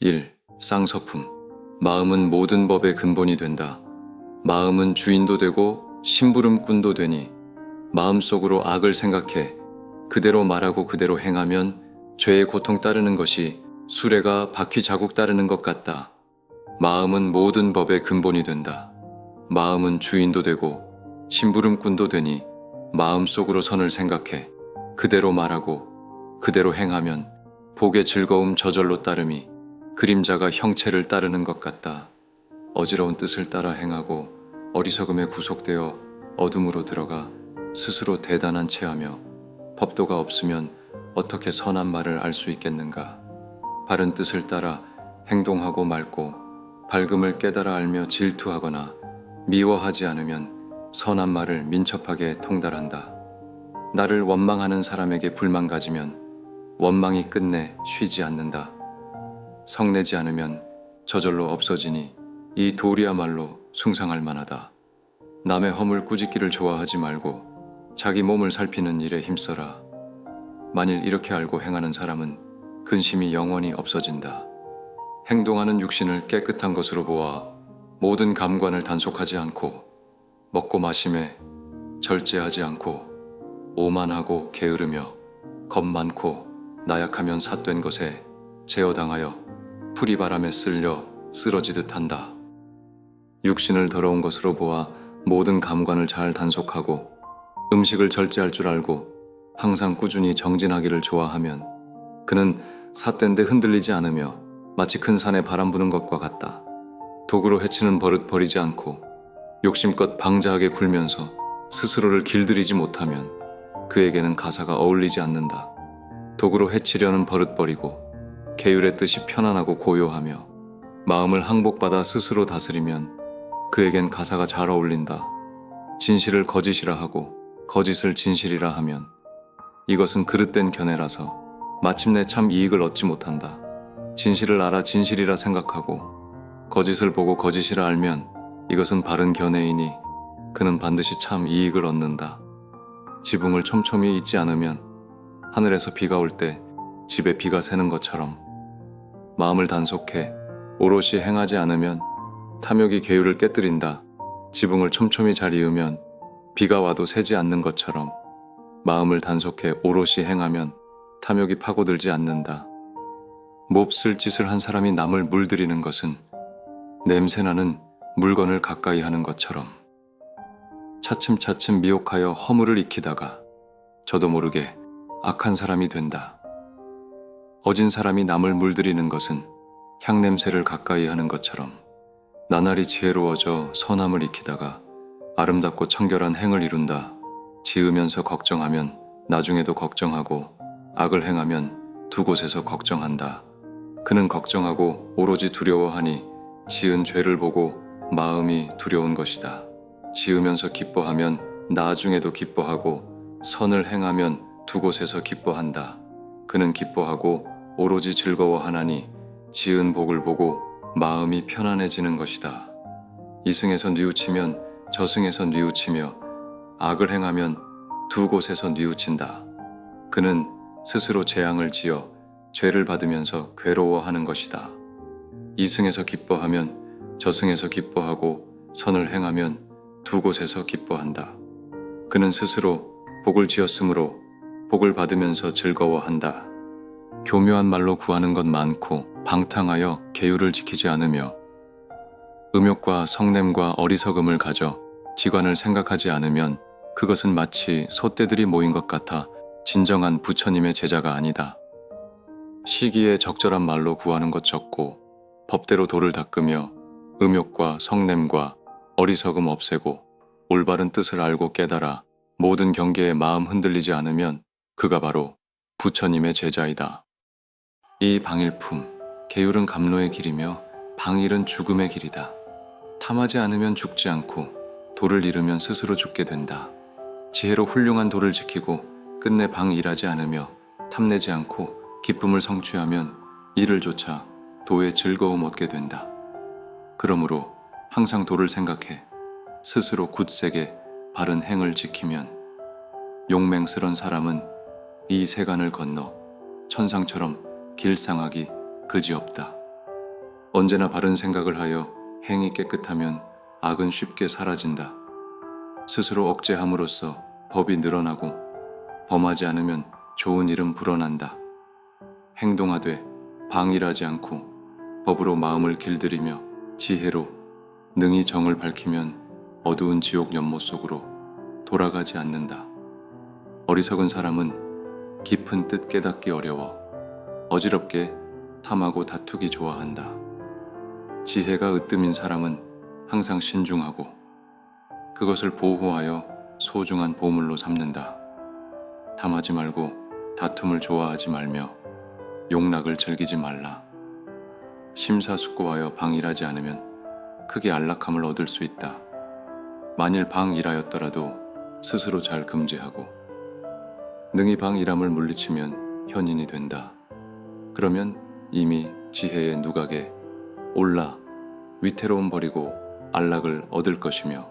1. 쌍서품. 마음은 모든 법의 근본이 된다. 마음은 주인도 되고 심부름꾼도 되니 마음속으로 악을 생각해 그대로 말하고 그대로 행하면 죄의 고통 따르는 것이 수레가 바퀴 자국 따르는 것 같다. 마음은 모든 법의 근본이 된다. 마음은 주인도 되고 심부름꾼도 되니 마음속으로 선을 생각해 그대로 말하고 그대로 행하면 복의 즐거움 저절로 따름이 그림자가 형체를 따르는 것 같다. 어지러운 뜻을 따라 행하고 어리석음에 구속되어 어둠으로 들어가 스스로 대단한 체하며 법도가 없으면 어떻게 선한 말을 알 수 있겠는가. 바른 뜻을 따라 행동하고 맑고 밝음을 깨달아 알며 질투하거나 미워하지 않으면 선한 말을 민첩하게 통달한다. 나를 원망하는 사람에게 불만 가지면 원망이 끝내 쉬지 않는다. 성내지 않으면 저절로 없어지니 이 도리야말로 숭상할 만하다. 남의 허물 꾸짖기를 좋아하지 말고 자기 몸을 살피는 일에 힘써라. 만일 이렇게 알고 행하는 사람은 근심이 영원히 없어진다. 행동하는 육신을 깨끗한 것으로 보아 모든 감관을 단속하지 않고 먹고 마심에 절제하지 않고 오만하고 게으르며 겁 많고 나약하면 삿된 것에 제어당하여 풀이바람에 쓸려 쓰러지듯 한다. 육신을 더러운 것으로 보아 모든 감관을 잘 단속하고 음식을 절제할 줄 알고 항상 꾸준히 정진하기를 좋아하면 그는 삿된 데 흔들리지 않으며 마치 큰 산에 바람 부는 것과 같다. 도구로 해치는 버릇 버리지 않고 욕심껏 방자하게 굴면서 스스로를 길들이지 못하면 그에게는 가사가 어울리지 않는다. 도구로 해치려는 버릇 버리고 계율의 뜻이 편안하고 고요하며 마음을 항복받아 스스로 다스리면 그에겐 가사가 잘 어울린다. 진실을 거짓이라 하고 거짓을 진실이라 하면 이것은 그릇된 견해라서 마침내 참 이익을 얻지 못한다. 진실을 알아 진실이라 생각하고 거짓을 보고 거짓이라 알면 이것은 바른 견해이니 그는 반드시 참 이익을 얻는다. 지붕을 촘촘히 잇지 않으면 하늘에서 비가 올 때 집에 비가 새는 것처럼 마음을 단속해 오롯이 행하지 않으면 탐욕이 계율을 깨뜨린다. 지붕을 촘촘히 잘 이으면 비가 와도 새지 않는 것처럼 마음을 단속해 오롯이 행하면 탐욕이 파고들지 않는다. 몹쓸 짓을 한 사람이 남을 물들이는 것은 냄새나는 물건을 가까이 하는 것처럼 차츰차츰 미혹하여 허물을 익히다가 저도 모르게 악한 사람이 된다. 어진 사람이 남을 물들이는 것은 향냄새를 가까이 하는 것처럼 나날이 지혜로워져 선함을 익히다가 아름답고 청결한 행을 이룬다. 지으면서 걱정하면 나중에도 걱정하고 악을 행하면 두 곳에서 걱정한다. 그는 걱정하고 오로지 두려워하니 지은 죄를 보고 마음이 두려운 것이다. 지으면서 기뻐하면 나중에도 기뻐하고 선을 행하면 두 곳에서 기뻐한다. 그는 기뻐하고 오로지 즐거워하나니 지은 복을 보고 마음이 편안해지는 것이다. 이승에서 뉘우치면 저승에서 뉘우치며 악을 행하면 두 곳에서 뉘우친다. 그는 스스로 재앙을 지어 죄를 받으면서 괴로워하는 것이다. 이승에서 기뻐하면 저승에서 기뻐하고 선을 행하면 두 곳에서 기뻐한다. 그는 스스로 복을 지었으므로 복을 받으면서 즐거워한다. 교묘한 말로 구하는 것 많고 방탕하여 계율을 지키지 않으며 음욕과 성냄과 어리석음을 가져 지관을 생각하지 않으면 그것은 마치 소떼들이 모인 것 같아 진정한 부처님의 제자가 아니다. 시기에 적절한 말로 구하는 것 적고 법대로 도를 닦으며 음욕과 성냄과 어리석음 없애고 올바른 뜻을 알고 깨달아 모든 경계에 마음 흔들리지 않으면 그가 바로 부처님의 제자이다. 이 방일품, 계율은 감로의 길이며 방일은 죽음의 길이다. 탐하지 않으면 죽지 않고 도를 잃으면 스스로 죽게 된다. 지혜로 훌륭한 도를 지키고 끝내 방일하지 않으며 탐내지 않고 기쁨을 성취하면 이를 좇아 도의 즐거움 얻게 된다. 그러므로 항상 도를 생각해 스스로 굳세게 바른 행을 지키면 용맹스런 사람은 이 세간을 건너 천상처럼 길상하기 그지없다. 언제나 바른 생각을 하여 행이 깨끗하면 악은 쉽게 사라진다. 스스로 억제함으로써 법이 늘어나고 범하지 않으면 좋은 일은 불어난다. 행동하되 방일하지 않고 법으로 마음을 길들이며 지혜로 능히 정을 밝히면 어두운 지옥 연못 속으로 돌아가지 않는다. 어리석은 사람은 깊은 뜻 깨닫기 어려워 어지럽게 탐하고 다투기 좋아한다. 지혜가 으뜸인 사람은 항상 신중하고 그것을 보호하여 소중한 보물로 삼는다. 탐하지 말고 다툼을 좋아하지 말며 용락을 즐기지 말라. 심사숙고하여 방일하지 않으면 크게 안락함을 얻을 수 있다. 만일 방일하였더라도 스스로 잘 금제하고 능히 방일함을 물리치면 현인이 된다. 그러면 이미 지혜의 누각에 올라 위태로움 버리고 안락을 얻을 것이며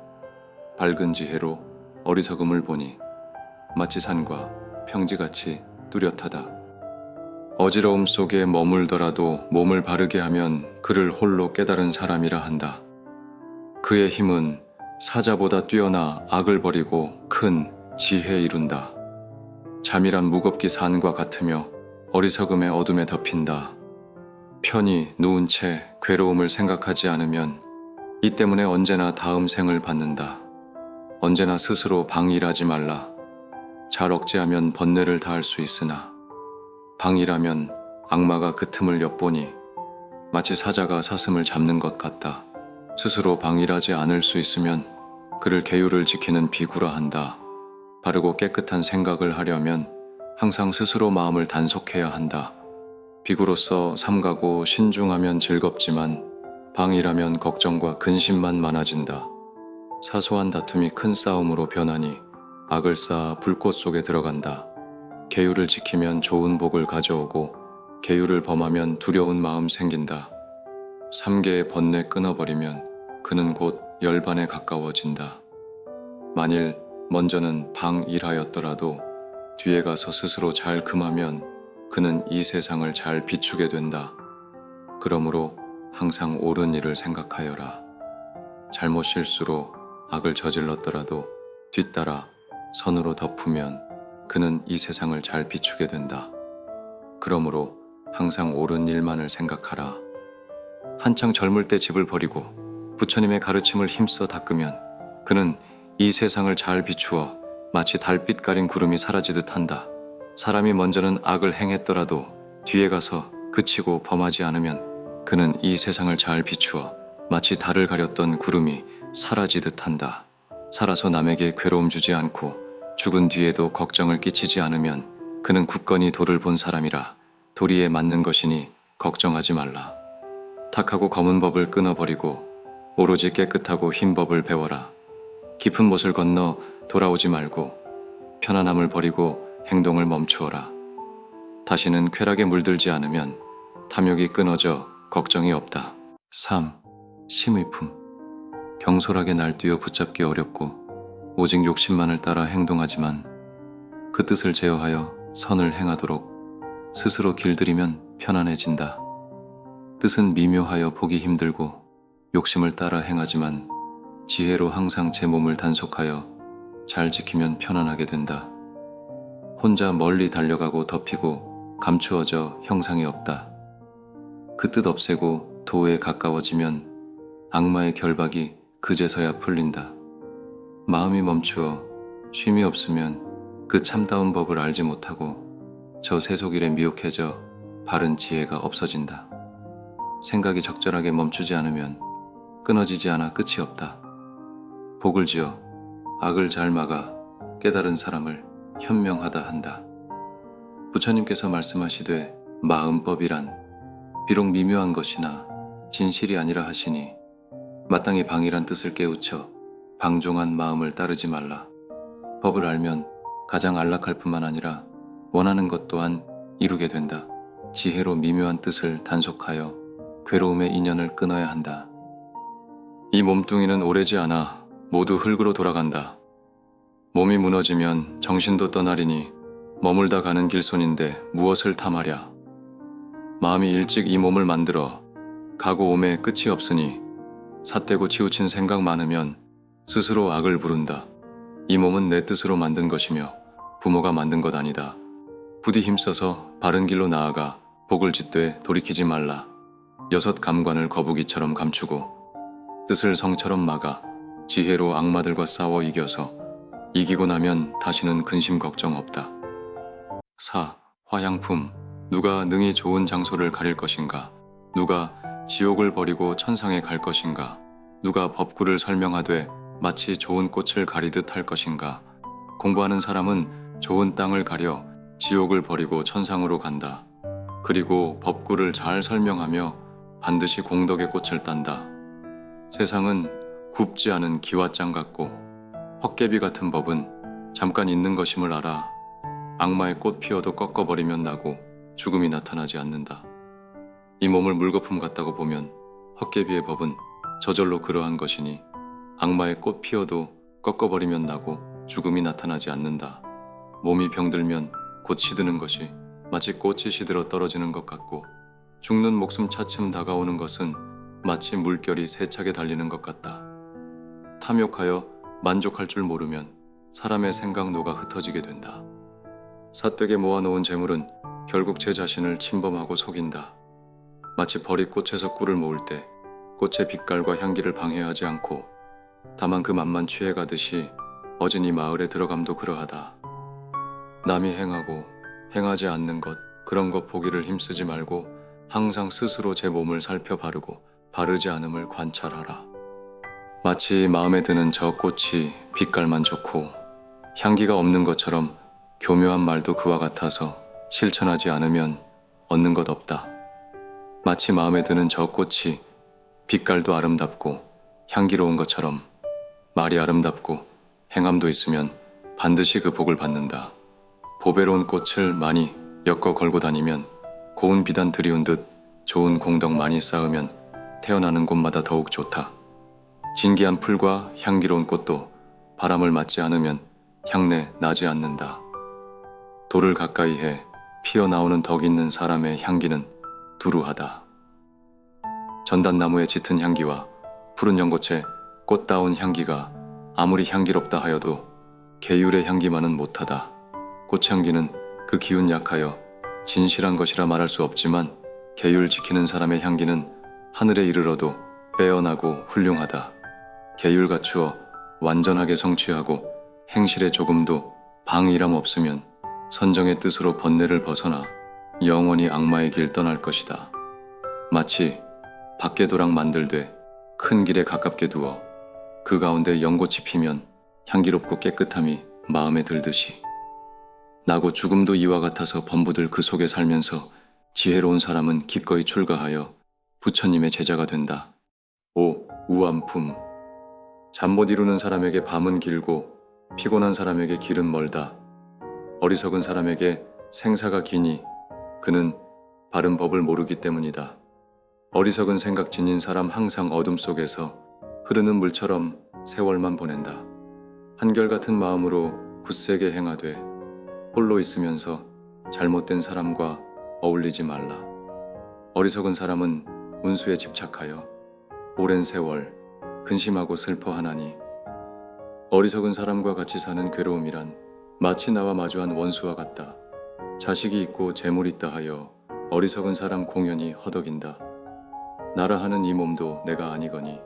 밝은 지혜로 어리석음을 보니 마치 산과 평지같이 뚜렷하다. 어지러움 속에 머물더라도 몸을 바르게 하면 그를 홀로 깨달은 사람이라 한다. 그의 힘은 사자보다 뛰어나 악을 버리고 큰 지혜 이룬다. 잠이란 무겁기 산과 같으며 어리석음의 어둠에 덮인다. 편히 누운 채 괴로움을 생각하지 않으면 이 때문에 언제나 다음 생을 받는다. 언제나 스스로 방일하지 말라. 잘 억제하면 번뇌를 다할 수 있으나 방일하면 악마가 그 틈을 엿보니 마치 사자가 사슴을 잡는 것 같다. 스스로 방일하지 않을 수 있으면 그를 계율을 지키는 비구라 한다. 바르고 깨끗한 생각을 하려면 항상 스스로 마음을 단속해야 한다. 비구로서 삼가고 신중하면 즐겁지만 방일하면 걱정과 근심만 많아진다. 사소한 다툼이 큰 싸움으로 변하니 악을 쌓아 불꽃 속에 들어간다. 계율을 지키면 좋은 복을 가져오고 계율을 범하면 두려운 마음 생긴다. 3개의 번뇌 끊어버리면 그는 곧 열반에 가까워진다. 만일 먼저는 방일하였더라도 뒤에 가서 스스로 잘 금하면 그는 이 세상을 잘 비추게 된다. 그러므로 항상 옳은 일을 생각하여라. 잘못 실수로 악을 저질렀더라도 뒤따라 선으로 덮으면 그는 이 세상을 잘 비추게 된다. 그러므로 항상 옳은 일만을 생각하라. 한창 젊을 때 집을 버리고 부처님의 가르침을 힘써 닦으면 그는 이 세상을 잘 비추어 마치 달빛 가린 구름이 사라지듯 한다. 사람이 먼저는 악을 행했더라도 뒤에 가서 그치고 범하지 않으면 그는 이 세상을 잘 비추어 마치 달을 가렸던 구름이 사라지듯 한다. 살아서 남에게 괴로움 주지 않고 죽은 뒤에도 걱정을 끼치지 않으면 그는 굳건히 도를 본 사람이라. 도리에 맞는 것이니 걱정하지 말라. 탁하고 검은 법을 끊어버리고 오로지 깨끗하고 흰 법을 배워라. 깊은 못을 건너 돌아오지 말고 편안함을 버리고 행동을 멈추어라. 다시는 쾌락에 물들지 않으면 탐욕이 끊어져 걱정이 없다. 3. 심의품. 경솔하게 날뛰어 붙잡기 어렵고 오직 욕심만을 따라 행동하지만 그 뜻을 제어하여 선을 행하도록 스스로 길들이면 편안해진다. 뜻은 미묘하여 보기 힘들고 욕심을 따라 행하지만 지혜로 항상 제 몸을 단속하여 잘 지키면 편안하게 된다. 혼자 멀리 달려가고 덮이고 감추어져 형상이 없다. 그 뜻 없애고 도에 가까워지면 악마의 결박이 그제서야 풀린다. 마음이 멈추어 쉼이 없으면 그 참다운 법을 알지 못하고 저 세속일에 미혹해져 바른 지혜가 없어진다. 생각이 적절하게 멈추지 않으면 끊어지지 않아 끝이 없다. 복을 지어 악을 잘 막아 깨달은 사람을 현명하다 한다. 부처님께서 말씀하시되 마음법이란 비록 미묘한 것이나 진실이 아니라 하시니 마땅히 방이란 뜻을 깨우쳐 방종한 마음을 따르지 말라. 법을 알면 가장 안락할 뿐만 아니라 원하는 것 또한 이루게 된다. 지혜로 미묘한 뜻을 단속하여 괴로움의 인연을 끊어야 한다. 이 몸뚱이는 오래지 않아 모두 흙으로 돌아간다. 몸이 무너지면 정신도 떠나리니 머물다 가는 길손인데 무엇을 탐하랴. 마음이 일찍 이 몸을 만들어 가고 오매 끝이 없으니 삿대고 치우친 생각 많으면 스스로 악을 부른다. 이 몸은 내 뜻으로 만든 것이며 부모가 만든 것 아니다. 부디 힘써서 바른 길로 나아가 복을 짓되 돌이키지 말라. 여섯 감관을 거북이처럼 감추고 뜻을 성처럼 막아 지혜로 악마들과 싸워 이겨서 이기고 나면 다시는 근심 걱정 없다. 4. 화양품. 누가 능히 좋은 장소를 가릴 것인가? 누가 지옥을 버리고 천상에 갈 것인가? 누가 법구를 설명하되 마치 좋은 꽃을 가리듯 할 것인가? 공부하는 사람은 좋은 땅을 가려 지옥을 버리고 천상으로 간다. 그리고 법구를 잘 설명하며 반드시 공덕의 꽃을 딴다. 세상은 굽지 않은 기와장 같고 헛개비 같은 법은 잠깐 있는 것임을 알아. 악마의 꽃 피어도 꺾어버리면 나고 죽음이 나타나지 않는다. 이 몸을 물거품 같다고 보면 헛개비의 법은 저절로 그러한 것이니 악마의 꽃 피어도 꺾어버리면 나고 죽음이 나타나지 않는다. 몸이 병들면 곧 시드는 것이 마치 꽃이 시들어 떨어지는 것 같고 죽는 목숨 차츰 다가오는 것은 마치 물결이 세차게 달리는 것 같다. 탐욕하여 만족할 줄 모르면 사람의 생각노가 흩어지게 된다. 삿되게 모아놓은 재물은 결국 제 자신을 침범하고 속인다. 마치 벌이 꽃에서 꿀을 모을 때 꽃의 빛깔과 향기를 방해하지 않고 다만 그 맛만 취해가듯이 어진이 마을에 들어감도 그러하다. 남이 행하고 행하지 않는 것, 그런 것 보기를 힘쓰지 말고 항상 스스로 제 몸을 살펴 바르고 바르지 않음을 관찰하라. 마치 마음에 드는 저 꽃이 빛깔만 좋고 향기가 없는 것처럼 교묘한 말도 그와 같아서 실천하지 않으면 얻는 것 없다. 마치 마음에 드는 저 꽃이 빛깔도 아름답고 향기로운 것처럼 말이 아름답고 행함도 있으면 반드시 그 복을 받는다. 보배로운 꽃을 많이 엮어 걸고 다니면 고운 비단 들이운 듯 좋은 공덕 많이 쌓으면 태어나는 곳마다 더욱 좋다. 진기한 풀과 향기로운 꽃도 바람을 맞지 않으면 향내 나지 않는다. 돌을 가까이 해 피어나오는 덕 있는 사람의 향기는 두루하다. 전단나무의 짙은 향기와 푸른 연꽃의 꽃다운 향기가 아무리 향기롭다 하여도 계율의 향기만은 못하다. 꽃향기는 그 기운 약하여 진실한 것이라 말할 수 없지만 계율 지키는 사람의 향기는 하늘에 이르러도 빼어나고 훌륭하다. 계율 갖추어 완전하게 성취하고 행실에 조금도 방이람 없으면 선정의 뜻으로 번뇌를 벗어나 영원히 악마의 길 떠날 것이다. 마치 밖에도랑 만들되 큰 길에 가깝게 두어 그 가운데 연꽃이 피면 향기롭고 깨끗함이 마음에 들듯이 나고 죽음도 이와 같아서 범부들 그 속에 살면서 지혜로운 사람은 기꺼이 출가하여 부처님의 제자가 된다. 5. 우암품. 잠 못 이루는 사람에게 밤은 길고 피곤한 사람에게 길은 멀다. 어리석은 사람에게 생사가 기니 그는 바른 법을 모르기 때문이다. 어리석은 생각 지닌 사람 항상 어둠 속에서 흐르는 물처럼 세월만 보낸다. 한결같은 마음으로 굳세게 행하되 홀로 있으면서 잘못된 사람과 어울리지 말라. 어리석은 사람은 운수에 집착하여 오랜 세월 근심하고 슬퍼하나니 어리석은 사람과 같이 사는 괴로움이란 마치 나와 마주한 원수와 같다. 자식이 있고 재물이 있다 하여 어리석은 사람 공연히 허덕인다. 나라 하는 이 몸도 내가 아니거니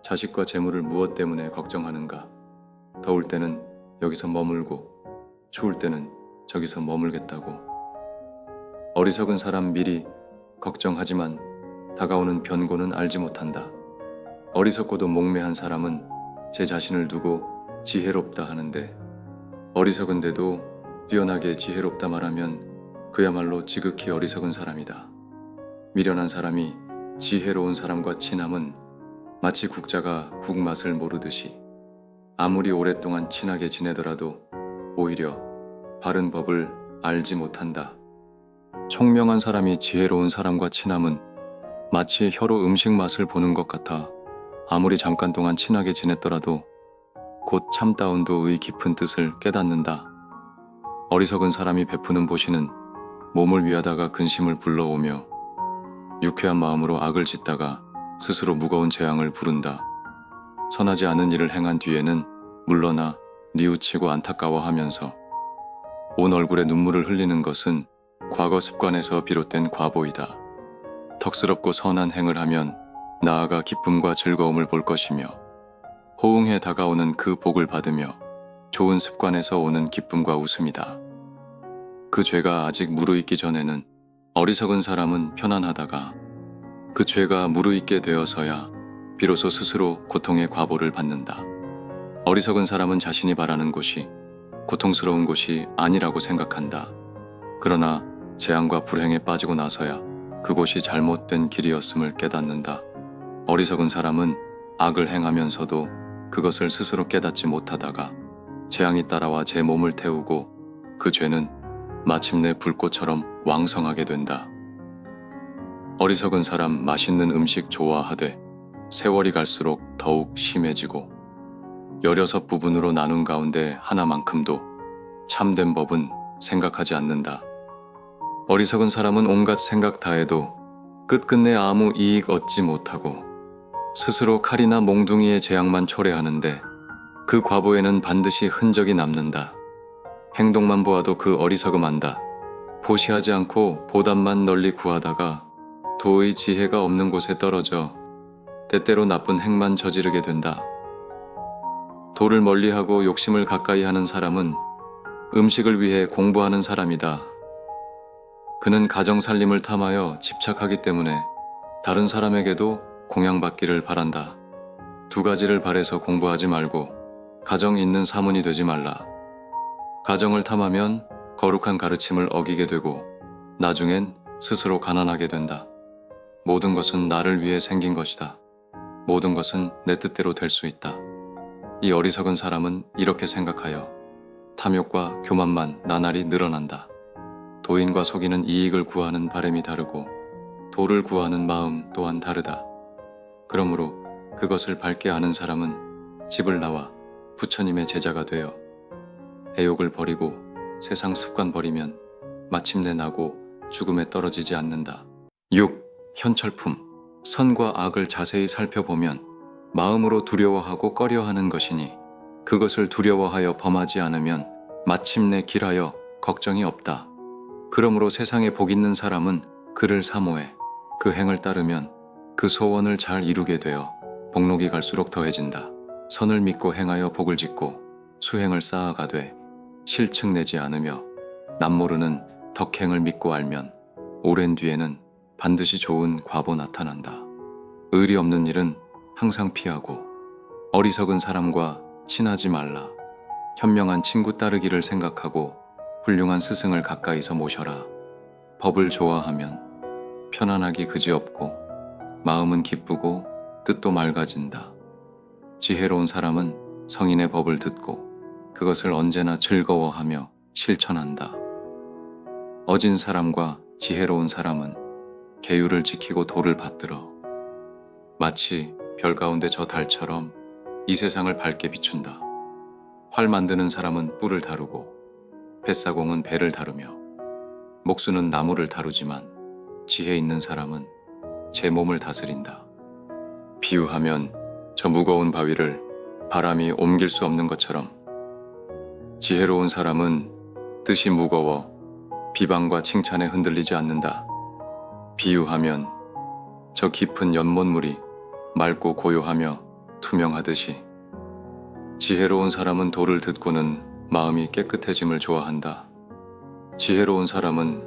자식과 재물을 무엇 때문에 걱정하는가. 더울 때는 여기서 머물고 추울 때는 저기서 머물겠다고. 어리석은 사람 미리 걱정하지만 다가오는 변고는 알지 못한다. 어리석고도 목매한 사람은 제 자신을 두고 지혜롭다 하는데 어리석은데도 뛰어나게 지혜롭다 말하면 그야말로 지극히 어리석은 사람이다. 미련한 사람이 지혜로운 사람과 친함은 마치 국자가 국 맛을 모르듯이 아무리 오랫동안 친하게 지내더라도 오히려 바른 법을 알지 못한다. 총명한 사람이 지혜로운 사람과 친함은 마치 혀로 음식 맛을 보는 것 같아 아무리 잠깐 동안 친하게 지냈더라도 곧 참다운도 의 깊은 뜻을 깨닫는다. 어리석은 사람이 베푸는 보시는 몸을 위하다가 근심을 불러오며 유쾌한 마음으로 악을 짓다가 스스로 무거운 재앙을 부른다. 선하지 않은 일을 행한 뒤에는 물러나 뉘우치고 안타까워하면서 온 얼굴에 눈물을 흘리는 것은 과거 습관에서 비롯된 과보이다. 덕스럽고 선한 행을 하면 나아가 기쁨과 즐거움을 볼 것이며 호응해 다가오는 그 복을 받으며 좋은 습관에서 오는 기쁨과 웃음이다. 그 죄가 아직 무르익기 전에는 어리석은 사람은 편안하다가 그 죄가 무르익게 되어서야 비로소 스스로 고통의 과보를 받는다. 어리석은 사람은 자신이 바라는 곳이 고통스러운 곳이 아니라고 생각한다. 그러나 재앙과 불행에 빠지고 나서야 그곳이 잘못된 길이었음을 깨닫는다. 어리석은 사람은 악을 행하면서도 그것을 스스로 깨닫지 못하다가 재앙이 따라와 제 몸을 태우고 그 죄는 마침내 불꽃처럼 왕성하게 된다. 어리석은 사람 맛있는 음식 좋아하되 세월이 갈수록 더욱 심해지고 16부분으로 나눈 가운데 하나만큼도 참된 법은 생각하지 않는다. 어리석은 사람은 온갖 생각 다해도 끝끝내 아무 이익 얻지 못하고 스스로 칼이나 몽둥이의 재앙만 초래하는데 그 과보에는 반드시 흔적이 남는다. 행동만 보아도 그 어리석음 안다. 보시하지 않고 보답만 널리 구하다가 도의 지혜가 없는 곳에 떨어져 때때로 나쁜 행만 저지르게 된다. 도를 멀리하고 욕심을 가까이 하는 사람은 음식을 위해 공부하는 사람이다. 그는 가정 살림을 탐하여 집착하기 때문에 다른 사람에게도 공양받기를 바란다. 두 가지를 바래서 공부하지 말고 가정 있는 사문이 되지 말라. 가정을 탐하면 거룩한 가르침을 어기게 되고 나중엔 스스로 가난하게 된다. 모든 것은 나를 위해 생긴 것이다. 모든 것은 내 뜻대로 될 수 있다. 이 어리석은 사람은 이렇게 생각하여 탐욕과 교만만 나날이 늘어난다. 도인과 속이는 이익을 구하는 바람이 다르고 도를 구하는 마음 또한 다르다. 그러므로 그것을 밝게 아는 사람은 집을 나와 부처님의 제자가 되어 애욕을 버리고 세상 습관 버리면 마침내 나고 죽음에 떨어지지 않는다. 6. 현철품. 선과 악을 자세히 살펴보면 마음으로 두려워하고 꺼려하는 것이니 그것을 두려워하여 범하지 않으면 마침내 길하여 걱정이 없다. 그러므로 세상에 복 있는 사람은 그를 사모해 그 행을 따르면 그 소원을 잘 이루게 되어 복록이 갈수록 더해진다. 선을 믿고 행하여 복을 짓고 수행을 쌓아가되 실증 내지 않으며 남모르는 덕행을 믿고 알면 오랜 뒤에는 반드시 좋은 과보 나타난다. 의리 없는 일은 항상 피하고 어리석은 사람과 친하지 말라. 현명한 친구 따르기를 생각하고 훌륭한 스승을 가까이서 모셔라. 법을 좋아하면 편안하기 그지없고 마음은 기쁘고 뜻도 맑아진다. 지혜로운 사람은 성인의 법을 듣고 그것을 언제나 즐거워하며 실천한다. 어진 사람과 지혜로운 사람은 계율을 지키고 도를 받들어 마치 별 가운데 저 달처럼 이 세상을 밝게 비춘다. 활 만드는 사람은 뿔을 다루고 뱃사공은 배를 다루며 목수는 나무를 다루지만 지혜 있는 사람은 제 몸을 다스린다. 비유하면 저 무거운 바위를 바람이 옮길 수 없는 것처럼 지혜로운 사람은 뜻이 무거워 비방과 칭찬에 흔들리지 않는다. 비유하면 저 깊은 연못물이 맑고 고요하며 투명하듯이 지혜로운 사람은 도를 듣고는 마음이 깨끗해짐을 좋아한다. 지혜로운 사람은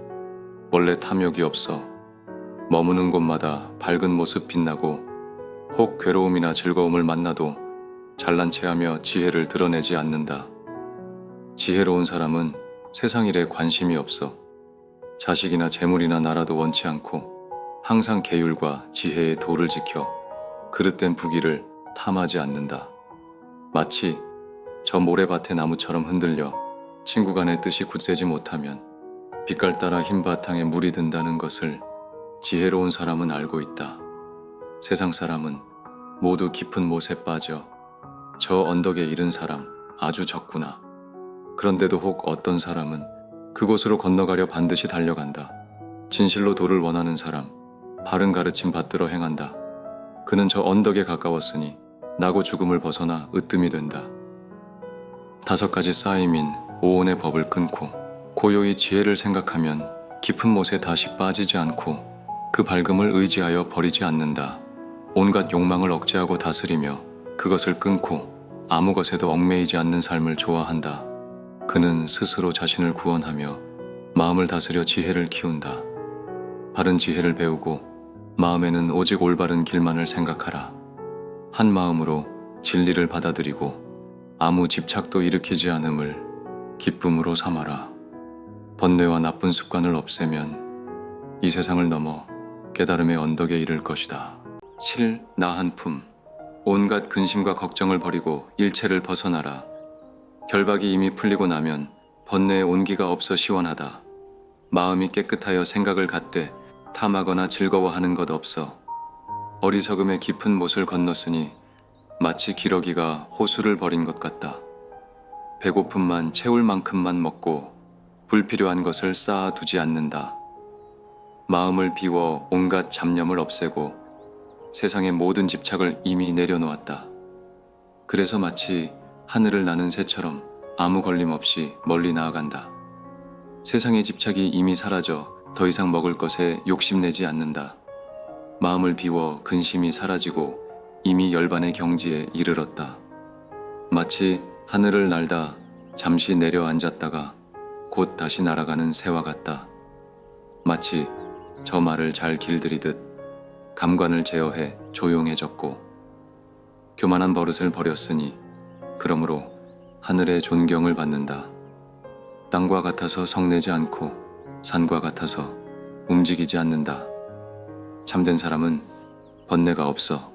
원래 탐욕이 없어 머무는 곳마다 밝은 모습 빛나고 혹 괴로움이나 즐거움을 만나도 잘난 체하며 지혜를 드러내지 않는다. 지혜로운 사람은 세상 일에 관심이 없어 자식이나 재물이나 나라도 원치 않고 항상 계율과 지혜의 도를 지켜 그릇된 부귀를 탐하지 않는다. 마치 저 모래밭의 나무처럼 흔들려 친구 간의 뜻이 굳세지 못하면 빛깔 따라 흰 바탕에 물이 든다는 것을 지혜로운 사람은 알고 있다. 세상 사람은 모두 깊은 못에 빠져 저 언덕에 이른 사람 아주 적구나. 그런데도 혹 어떤 사람은 그곳으로 건너가려 반드시 달려간다. 진실로 도를 원하는 사람 바른 가르침 받들어 행한다. 그는 저 언덕에 가까웠으니 나고 죽음을 벗어나 으뜸이 된다. 5가지 쌓임인 오온의 법을 끊고 고요히 지혜를 생각하면 깊은 못에 다시 빠지지 않고 그 밝음을 의지하여 버리지 않는다. 온갖 욕망을 억제하고 다스리며 그것을 끊고 아무 것에도 얽매이지 않는 삶을 좋아한다. 그는 스스로 자신을 구원하며 마음을 다스려 지혜를 키운다. 바른 지혜를 배우고 마음에는 오직 올바른 길만을 생각하라. 한 마음으로 진리를 받아들이고 아무 집착도 일으키지 않음을 기쁨으로 삼아라. 번뇌와 나쁜 습관을 없애면 이 세상을 넘어 깨달음의 언덕에 이를 것이다. 7. 나 한 품. 온갖 근심과 걱정을 버리고 일체를 벗어나라. 결박이 이미 풀리고 나면 번뇌의 온기가 없어 시원하다. 마음이 깨끗하여 생각을 갖되 탐하거나 즐거워하는 것 없어. 어리석음의 깊은 못을 건넜으니 마치 기러기가 호수를 버린 것 같다. 배고픔만 채울 만큼만 먹고 불필요한 것을 쌓아두지 않는다. 마음을 비워 온갖 잡념을 없애고 세상의 모든 집착을 이미 내려놓았다. 그래서 마치 하늘을 나는 새처럼 아무 걸림 없이 멀리 나아간다. 세상의 집착이 이미 사라져 더 이상 먹을 것에 욕심내지 않는다. 마음을 비워 근심이 사라지고 이미 열반의 경지에 이르렀다. 마치 하늘을 날다 잠시 내려앉았다가 곧 다시 날아가는 새와 같다. 마치 저 말을 잘 길들이듯 감관을 제어해 조용해졌고 교만한 버릇을 버렸으니 그러므로 하늘의 존경을 받는다. 땅과 같아서 성내지 않고 산과 같아서 움직이지 않는다. 참된 사람은 번뇌가 없어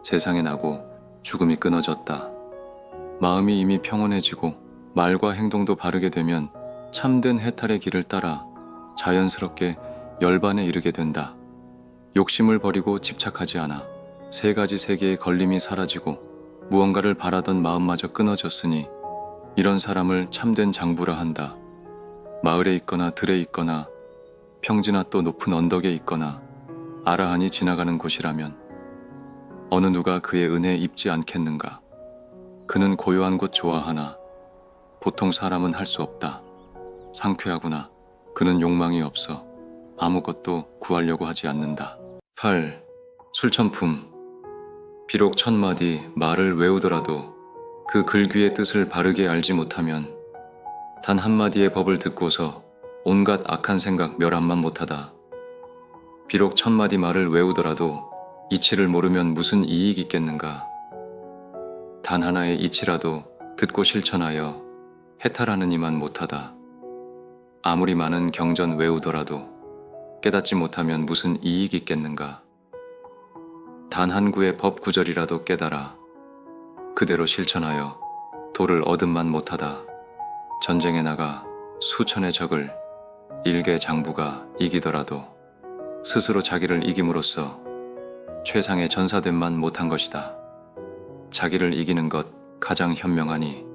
세상에 나고 죽음이 끊어졌다. 마음이 이미 평온해지고 말과 행동도 바르게 되면 참된 해탈의 길을 따라 자연스럽게 열반에 이르게 된다. 욕심을 버리고 집착하지 않아 3가지 세계의 걸림이 사라지고 무언가를 바라던 마음마저 끊어졌으니 이런 사람을 참된 장부라 한다. 마을에 있거나 들에 있거나 평지나 또 높은 언덕에 있거나 아라한이 지나가는 곳이라면 어느 누가 그의 은혜에 입지 않겠는가. 그는 고요한 곳 좋아하나 보통 사람은 할 수 없다. 상쾌하구나. 그는 욕망이 없어 아무것도 구하려고 하지 않는다. 8. 술천품. 비록 1000마디 말을 외우더라도 그 글귀의 뜻을 바르게 알지 못하면 단 한마디의 법을 듣고서 온갖 악한 생각 멸함만 못하다. 비록 1000마디 말을 외우더라도 이치를 모르면 무슨 이익이 있겠는가. 단 하나의 이치라도 듣고 실천하여 해탈하는 이만 못하다. 아무리 많은 경전 외우더라도 깨닫지 못하면 무슨 이익이 있겠는가. 단 한 구의 법 구절이라도 깨달아 그대로 실천하여 도를 얻음만 못하다. 전쟁에 나가 수천의 적을 일개 장부가 이기더라도 스스로 자기를 이김으로써 최상의 전사됨만 못한 것이다. 자기를 이기는 것 가장 현명하니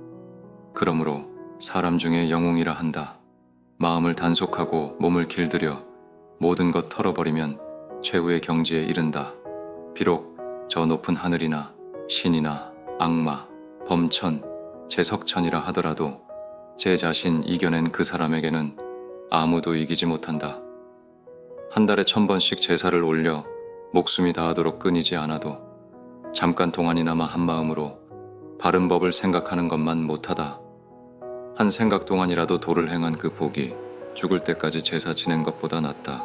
그러므로 사람 중에 영웅이라 한다. 마음을 단속하고 몸을 길들여 모든 것 털어버리면 최후의 경지에 이른다. 비록 저 높은 하늘이나 신이나 악마, 범천, 제석천이라 하더라도 제 자신 이겨낸 그 사람에게는 아무도 이기지 못한다. 한 달에 1000번씩 제사를 올려 목숨이 다하도록 끊이지 않아도 잠깐 동안이나마 한 마음으로 바른 법을 생각하는 것만 못하다. 한 생각 동안이라도 도를 행한 그 복이 죽을 때까지 제사 지낸 것보다 낫다.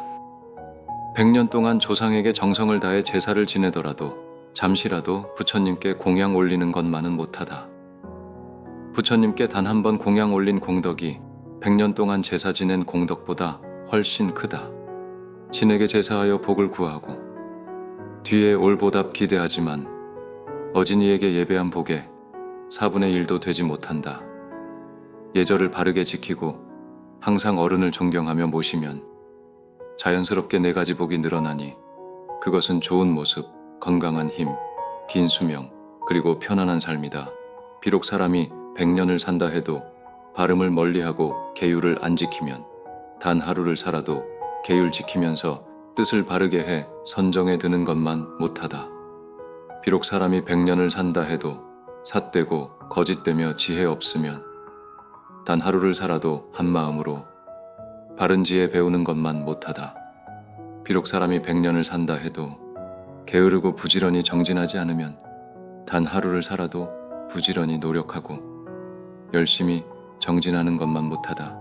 100년 동안 조상에게 정성을 다해 제사를 지내더라도 잠시라도 부처님께 공양 올리는 것만은 못하다. 부처님께 단 한 번 공양 올린 공덕이 100년 동안 제사 지낸 공덕보다 훨씬 크다. 신에게 제사하여 복을 구하고 뒤에 올 보답 기대하지만 어진이에게 예배한 복에 4분의 1도 되지 못한다. 예절을 바르게 지키고 항상 어른을 존경하며 모시면 자연스럽게 4가지 복이 늘어나니 그것은 좋은 모습, 건강한 힘, 긴 수명, 그리고 편안한 삶이다. 비록 사람이 100년을 산다 해도 발음을 멀리하고 계율을 안 지키면 단 하루를 살아도 계율 지키면서 뜻을 바르게 해 선정에 드는 것만 못하다. 비록 사람이 100년을 산다 해도 삿되고 거짓되며 지혜 없으면 단 하루를 살아도 한마음으로 바른 지혜 배우는 것만 못하다. 비록 사람이 100년을 산다 해도 게으르고 부지런히 정진하지 않으면 단 하루를 살아도 부지런히 노력하고 열심히 정진하는 것만 못하다.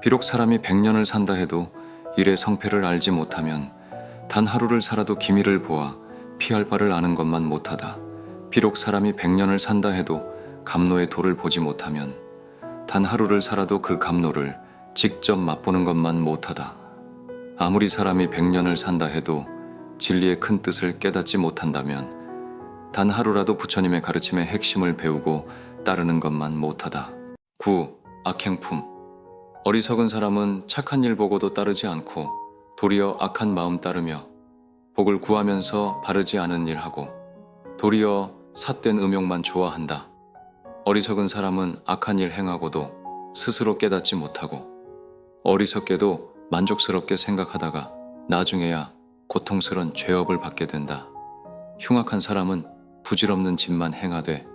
비록 사람이 100년을 산다 해도 일의 성패를 알지 못하면 단 하루를 살아도 기미를 보아 피할 바를 아는 것만 못하다. 비록 사람이 100년을 산다 해도 감로의 도를 보지 못하면 단 하루를 살아도 그 감로를 직접 맛보는 것만 못하다. 아무리 사람이 100년을 산다 해도 진리의 큰 뜻을 깨닫지 못한다면 단 하루라도 부처님의 가르침의 핵심을 배우고 따르는 것만 못하다. 9. 악행품. 어리석은 사람은 착한 일 보고도 따르지 않고 도리어 악한 마음 따르며 복을 구하면서 바르지 않은 일 하고 도리어 삿된 음욕만 좋아한다. 어리석은 사람은 악한 일 행하고도 스스로 깨닫지 못하고 어리석게도 만족스럽게 생각하다가 나중에야 고통스런 죄업을 받게 된다. 흉악한 사람은 부질없는 짓만 행하되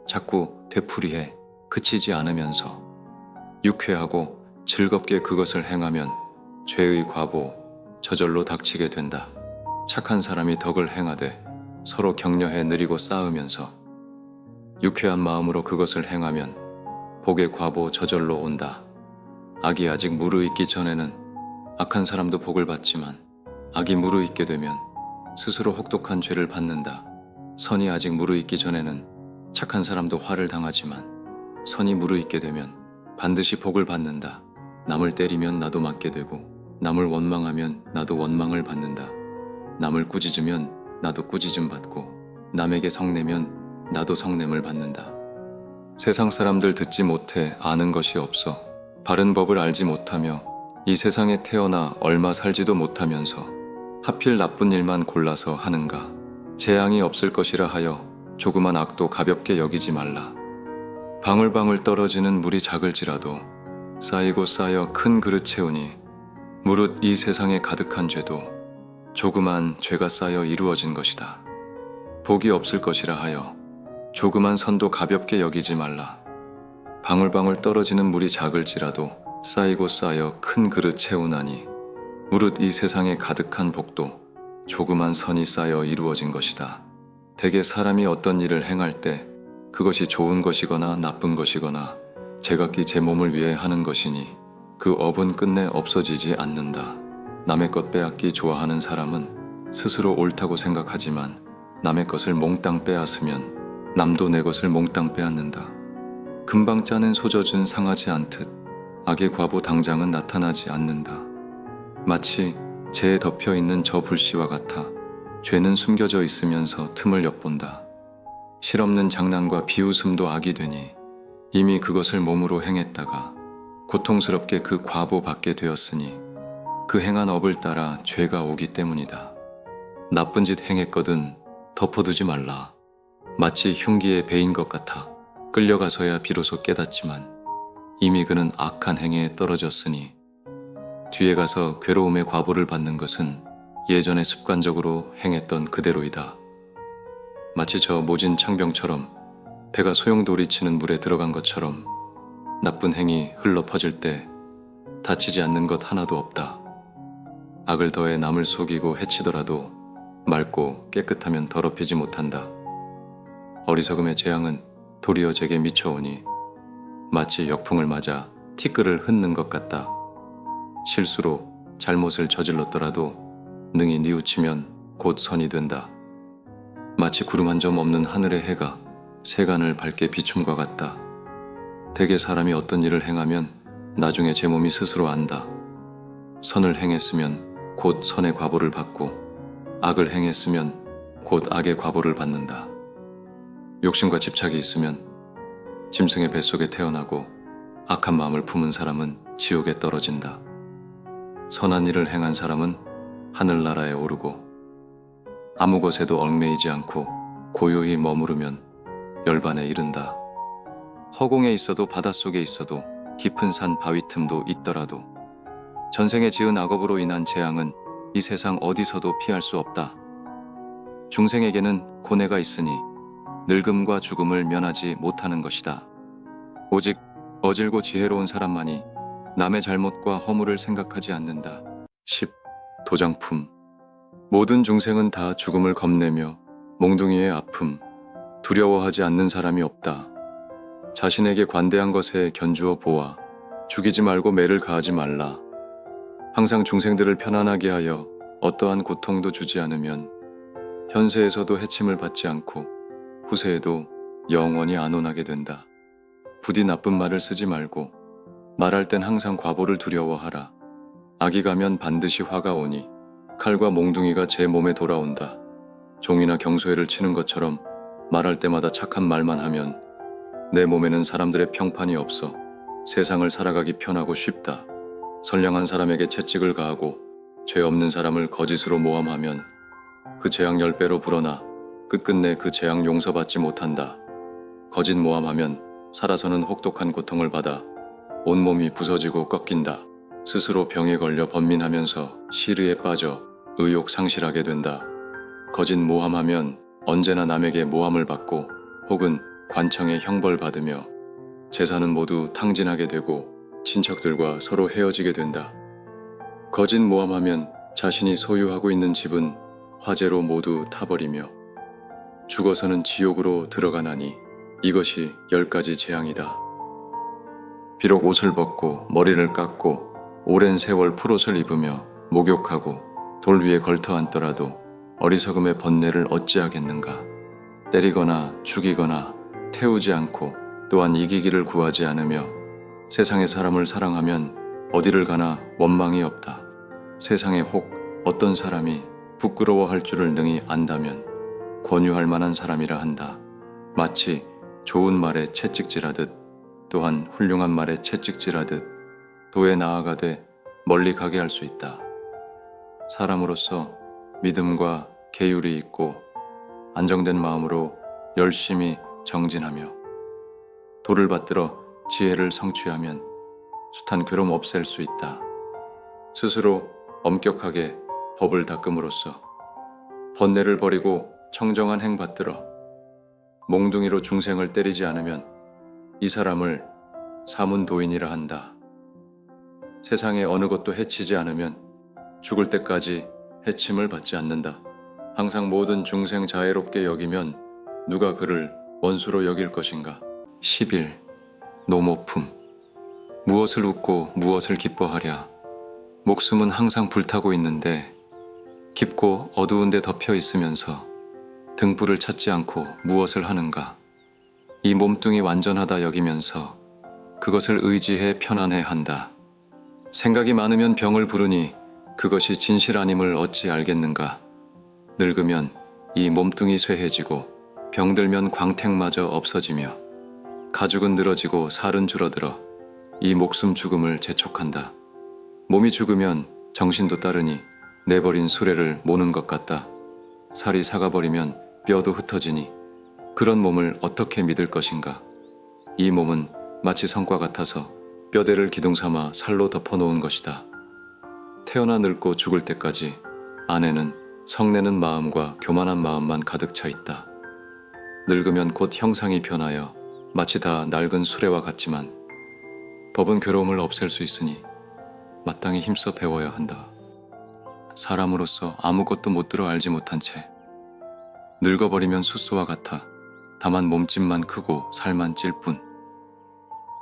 자꾸 되풀이해 그치지 않으면서 유쾌하고 즐겁게 그것을 행하면 죄의 과보 저절로 닥치게 된다. 착한 사람이 덕을 행하되 서로 격려해 느리고 쌓으면서 유쾌한 마음으로 그것을 행하면 복의 과보 저절로 온다. 악이 아직 무르익기 전에는 악한 사람도 복을 받지만 악이 무르익게 되면 스스로 혹독한 죄를 받는다. 선이 아직 무르익기 전에는 착한 사람도 화를 당하지만 선이 무르익게 되면 반드시 복을 받는다. 남을 때리면 나도 맞게 되고 남을 원망하면 나도 원망을 받는다. 남을 꾸짖으면 나도 꾸짖음 받고 남에게 성내면 나도 성냄을 받는다. 세상 사람들 듣지 못해 아는 것이 없어 바른 법을 알지 못하며 이 세상에 태어나 얼마 살지도 못하면서 하필 나쁜 일만 골라서 하는가. 재앙이 없을 것이라 하여 조그만 악도 가볍게 여기지 말라. 방울방울 떨어지는 물이 작을지라도 쌓이고 쌓여 큰 그릇 채우니 무릇 이 세상에 가득한 죄도 조그만 죄가 쌓여 이루어진 것이다. 복이 없을 것이라 하여 조그만 선도 가볍게 여기지 말라. 방울방울 떨어지는 물이 작을지라도 쌓이고 쌓여 큰 그릇 채우나니 무릇 이 세상에 가득한 복도 조그만 선이 쌓여 이루어진 것이다. 대개 사람이 어떤 일을 행할 때 그것이 좋은 것이거나 나쁜 것이거나 제각기 제 몸을 위해 하는 것이니 그 업은 끝내 없어지지 않는다. 남의 것 빼앗기 좋아하는 사람은 스스로 옳다고 생각하지만 남의 것을 몽땅 빼앗으면 남도 내 것을 몽땅 빼앗는다. 금방 짜낸 소젖은 상하지 않듯 악의 과보 당장은 나타나지 않는다. 마치 재에 덮여 있는 저 불씨와 같아 죄는 숨겨져 있으면서 틈을 엿본다. 실없는 장난과 비웃음도 악이 되니 이미 그것을 몸으로 행했다가 고통스럽게 그 과보 받게 되었으니 그 행한 업을 따라 죄가 오기 때문이다. 나쁜 짓 행했거든 덮어두지 말라. 마치 흉기에 베인 것 같아 끌려가서야 비로소 깨닫지만 이미 그는 악한 행위에 떨어졌으니 뒤에 가서 괴로움의 과보를 받는 것은 예전에 습관적으로 행했던 그대로이다. 마치 저 모진 창병처럼 배가 소용돌이치는 물에 들어간 것처럼 나쁜 행위 흘러 퍼질 때 다치지 않는 것 하나도 없다. 악을 더해 남을 속이고 해치더라도 맑고 깨끗하면 더럽히지 못한다. 어리석음의 재앙은 도리어 제게 미쳐오니 마치 역풍을 맞아 티끌을 흩는 것 같다. 실수로 잘못을 저질렀더라도 능히 뉘우치면 곧 선이 된다. 마치 구름 한 점 없는 하늘의 해가 세간을 밝게 비춤과 같다. 대개 사람이 어떤 일을 행하면 나중에 제 몸이 스스로 안다. 선을 행했으면 곧 선의 과보를 받고 악을 행했으면 곧 악의 과보를 받는다. 욕심과 집착이 있으면 짐승의 뱃속에 태어나고 악한 마음을 품은 사람은 지옥에 떨어진다. 선한 일을 행한 사람은 하늘나라에 오르고 아무 것에도 얽매이지 않고 고요히 머무르면 열반에 이른다. 허공에 있어도 바닷속에 있어도 깊은 산 바위 틈도 있더라도 전생에 지은 악업으로 인한 재앙은 이 세상 어디서도 피할 수 없다. 중생에게는 고뇌가 있으니 늙음과 죽음을 면하지 못하는 것이다. 오직 어질고 지혜로운 사람만이 남의 잘못과 허물을 생각하지 않는다. 10. 도장품. 모든 중생은 다 죽음을 겁내며 몽둥이의 아픔, 두려워하지 않는 사람이 없다. 자신에게 관대한 것에 견주어 보아 죽이지 말고 매를 가하지 말라. 항상 중생들을 편안하게 하여 어떠한 고통도 주지 않으면 현세에서도 해침을 받지 않고 후세에도 영원히 안온하게 된다. 부디 나쁜 말을 쓰지 말고 말할 땐 항상 과보를 두려워하라. 악이 가면 반드시 화가 오니 칼과 몽둥이가 제 몸에 돌아온다. 종이나 경소회를 치는 것처럼 말할 때마다 착한 말만 하면 내 몸에는 사람들의 평판이 없어 세상을 살아가기 편하고 쉽다. 선량한 사람에게 채찍을 가하고 죄 없는 사람을 거짓으로 모함하면 그 재앙 10배로 불어나 끝끝내 그 재앙 용서받지 못한다. 거짓 모함하면 살아서는 혹독한 고통을 받아 온몸이 부서지고 꺾인다. 스스로 병에 걸려 번민하면서 시르에 빠져 의욕 상실하게 된다. 거짓 모함하면 언제나 남에게 모함을 받고 혹은 관청에 형벌받으며 재산은 모두 탕진하게 되고 친척들과 서로 헤어지게 된다. 거짓 모함하면 자신이 소유하고 있는 집은 화재로 모두 타버리며 죽어서는 지옥으로 들어가나니 이것이 10가지 재앙이다. 비록 옷을 벗고 머리를 깎고 오랜 세월 풀옷을 입으며 목욕하고 돌 위에 걸터 앉더라도 어리석음의 번뇌를 어찌하겠는가. 때리거나 죽이거나 태우지 않고 또한 이기기를 구하지 않으며 세상의 사람을 사랑하면 어디를 가나 원망이 없다. 세상에 혹 어떤 사람이 부끄러워할 줄을 능히 안다면 권유할 만한 사람이라 한다. 마치 좋은 말에 채찍질하듯 또한 훌륭한 말에 채찍질하듯 도에 나아가되 멀리 가게 할 수 있다. 사람으로서 믿음과 계율이 있고 안정된 마음으로 열심히 정진하며 도를 받들어 지혜를 성취하면 숱한 괴로움 없앨 수 있다. 스스로 엄격하게 법을 닦음으로써 번뇌를 버리고 청정한 행 받들어 몽둥이로 중생을 때리지 않으면 이 사람을 사문도인이라 한다. 세상에 어느 것도 해치지 않으면 죽을 때까지 해침을 받지 않는다. 항상 모든 중생 자애롭게 여기면 누가 그를 원수로 여길 것인가. 11. 노모품. 무엇을 웃고 무엇을 기뻐하랴. 목숨은 항상 불타고 있는데 깊고 어두운 데 덮여 있으면서 등불을 찾지 않고 무엇을 하는가. 이 몸뚱이 완전하다 여기면서 그것을 의지해 편안해 한다. 생각이 많으면 병을 부르니 그것이 진실 아님을 어찌 알겠는가. 늙으면 이 몸뚱이 쇠해지고 병들면 광택마저 없어지며 가죽은 늘어지고 살은 줄어들어 이 목숨 죽음을 재촉한다. 몸이 죽으면 정신도 따르니 내버린 수레를 모는 것 같다. 살이 사가버리면 뼈도 흩어지니 그런 몸을 어떻게 믿을 것인가. 이 몸은 마치 성과 같아서 뼈대를 기둥 삼아 살로 덮어놓은 것이다. 태어나 늙고 죽을 때까지 안에는 성내는 마음과 교만한 마음만 가득 차 있다. 늙으면 곧 형상이 변하여 마치 다 낡은 수레와 같지만 법은 괴로움을 없앨 수 있으니 마땅히 힘써 배워야 한다. 사람으로서 아무것도 못 들어 알지 못한 채 늙어버리면 숫소와 같아 다만 몸집만 크고 살만 찔 뿐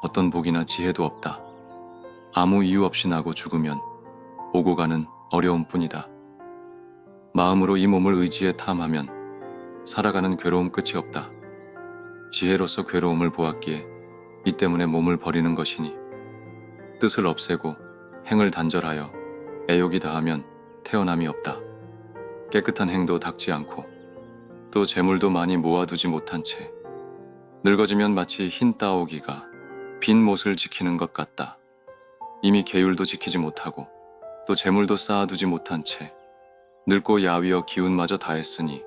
어떤 복이나 지혜도 없다. 아무 이유 없이 나고 죽으면 오고 가는 어려움 뿐이다. 마음으로 이 몸을 의지해 탐하면 살아가는 괴로움 끝이 없다. 지혜로서 괴로움을 보았기에 이 때문에 몸을 버리는 것이니 뜻을 없애고 행을 단절하여 애욕이 다하면 태어남이 없다. 깨끗한 행도 닦지 않고 또 재물도 많이 모아두지 못한 채 늙어지면 마치 흰 따오기가 빈 못을 지키는 것 같다. 이미 계율도 지키지 못하고 또 재물도 쌓아두지 못한 채 늙고 야위어 기운마저 다했으니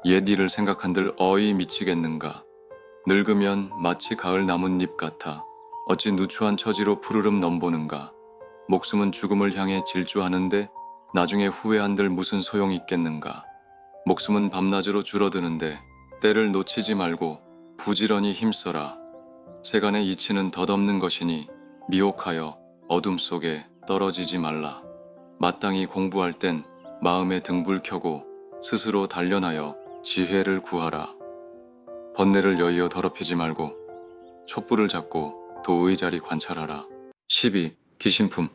옛 일을 생각한들 어이 미치겠는가. 늙으면 마치 가을 나뭇잎 같아 어찌 누추한 처지로 푸르름 넘보는가. 목숨은 죽음을 향해 질주하는데 나중에 후회한들 무슨 소용이 있겠는가. 목숨은 밤낮으로 줄어드는데 때를 놓치지 말고 부지런히 힘써라. 세간의 이치는 덧없는 것이니 미혹하여 어둠 속에 떨어지지 말라. 마땅히 공부할 땐 마음에 등불 켜고 스스로 단련하여 지혜를 구하라. 번뇌를 여의어 더럽히지 말고 촛불을 잡고 도의 자리 관찰하라. 12. 기신품.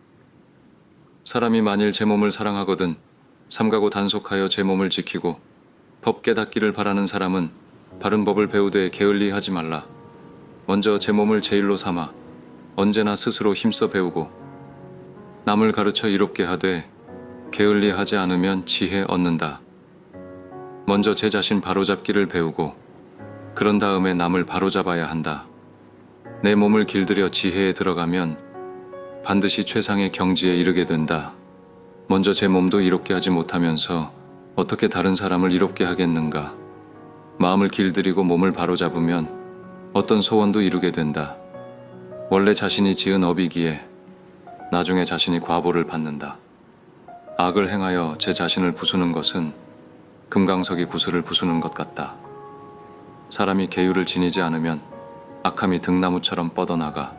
사람이 만일 제 몸을 사랑하거든 삼가고 단속하여 제 몸을 지키고 법 깨닫기를 바라는 사람은 바른 법을 배우되 게을리하지 말라. 먼저 제 몸을 제일로 삼아 언제나 스스로 힘써 배우고 남을 가르쳐 이롭게 하되 게을리하지 않으면 지혜 얻는다. 먼저 제 자신 바로잡기를 배우고 그런 다음에 남을 바로잡아야 한다. 내 몸을 길들여 지혜에 들어가면 반드시 최상의 경지에 이르게 된다. 먼저 제 몸도 이롭게 하지 못하면서 어떻게 다른 사람을 이롭게 하겠는가. 마음을 길들이고 몸을 바로잡으면 어떤 소원도 이루게 된다. 원래 자신이 지은 업이기에 나중에 자신이 과보를 받는다. 악을 행하여 제 자신을 부수는 것은 금강석이 구슬을 부수는 것 같다. 사람이 계율을 지니지 않으면 악함이 등나무처럼 뻗어나가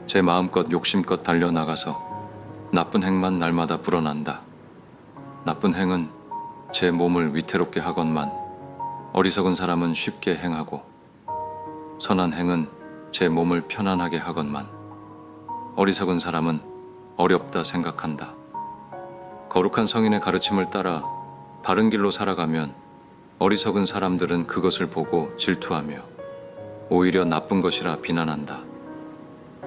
제 마음껏 욕심껏 달려나가서 나쁜 행만 날마다 불어난다. 나쁜 행은 제 몸을 위태롭게 하건만 어리석은 사람은 쉽게 행하고 선한 행은 제 몸을 편안하게 하건만 어리석은 사람은 어렵다 생각한다. 거룩한 성인의 가르침을 따라 바른 길로 살아가면 어리석은 사람들은 그것을 보고 질투하며 오히려 나쁜 것이라 비난한다.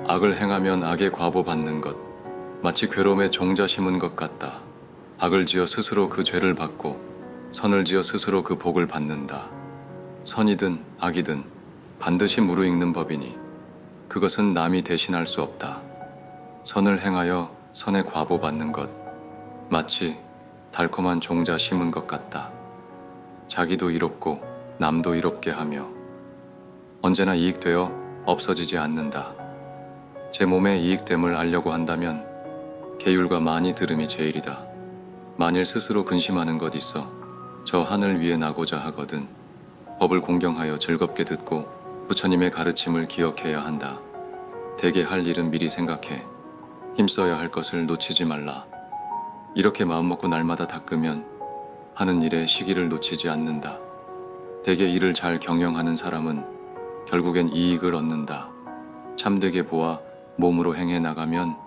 악을 행하면 악의 과보 받는 것, 마치 괴로움에 종자 심은 것 같다. 악을 지어 스스로 그 죄를 받고 선을 지어 스스로 그 복을 받는다. 선이든 악이든 반드시 무르익는 법이니 그것은 남이 대신할 수 없다. 선을 행하여 선의 과보 받는 것, 마치 달콤한 종자 심은 것 같다. 자기도 이롭고 남도 이롭게 하며 언제나 이익되어 없어지지 않는다. 제 몸의 이익됨을 알려고 한다면 계율과 많이 들음이 제일이다. 만일 스스로 근심하는 것 있어 저 하늘 위에 나고자 하거든 법을 공경하여 즐겁게 듣고 부처님의 가르침을 기억해야 한다. 대개 할 일은 미리 생각해 힘써야 할 것을 놓치지 말라. 이렇게 마음먹고 날마다 닦으면 하는 일에 시기를 놓치지 않는다. 대개 일을 잘 경영하는 사람은 결국엔 이익을 얻는다. 참되게 보아 몸으로 행해 나가면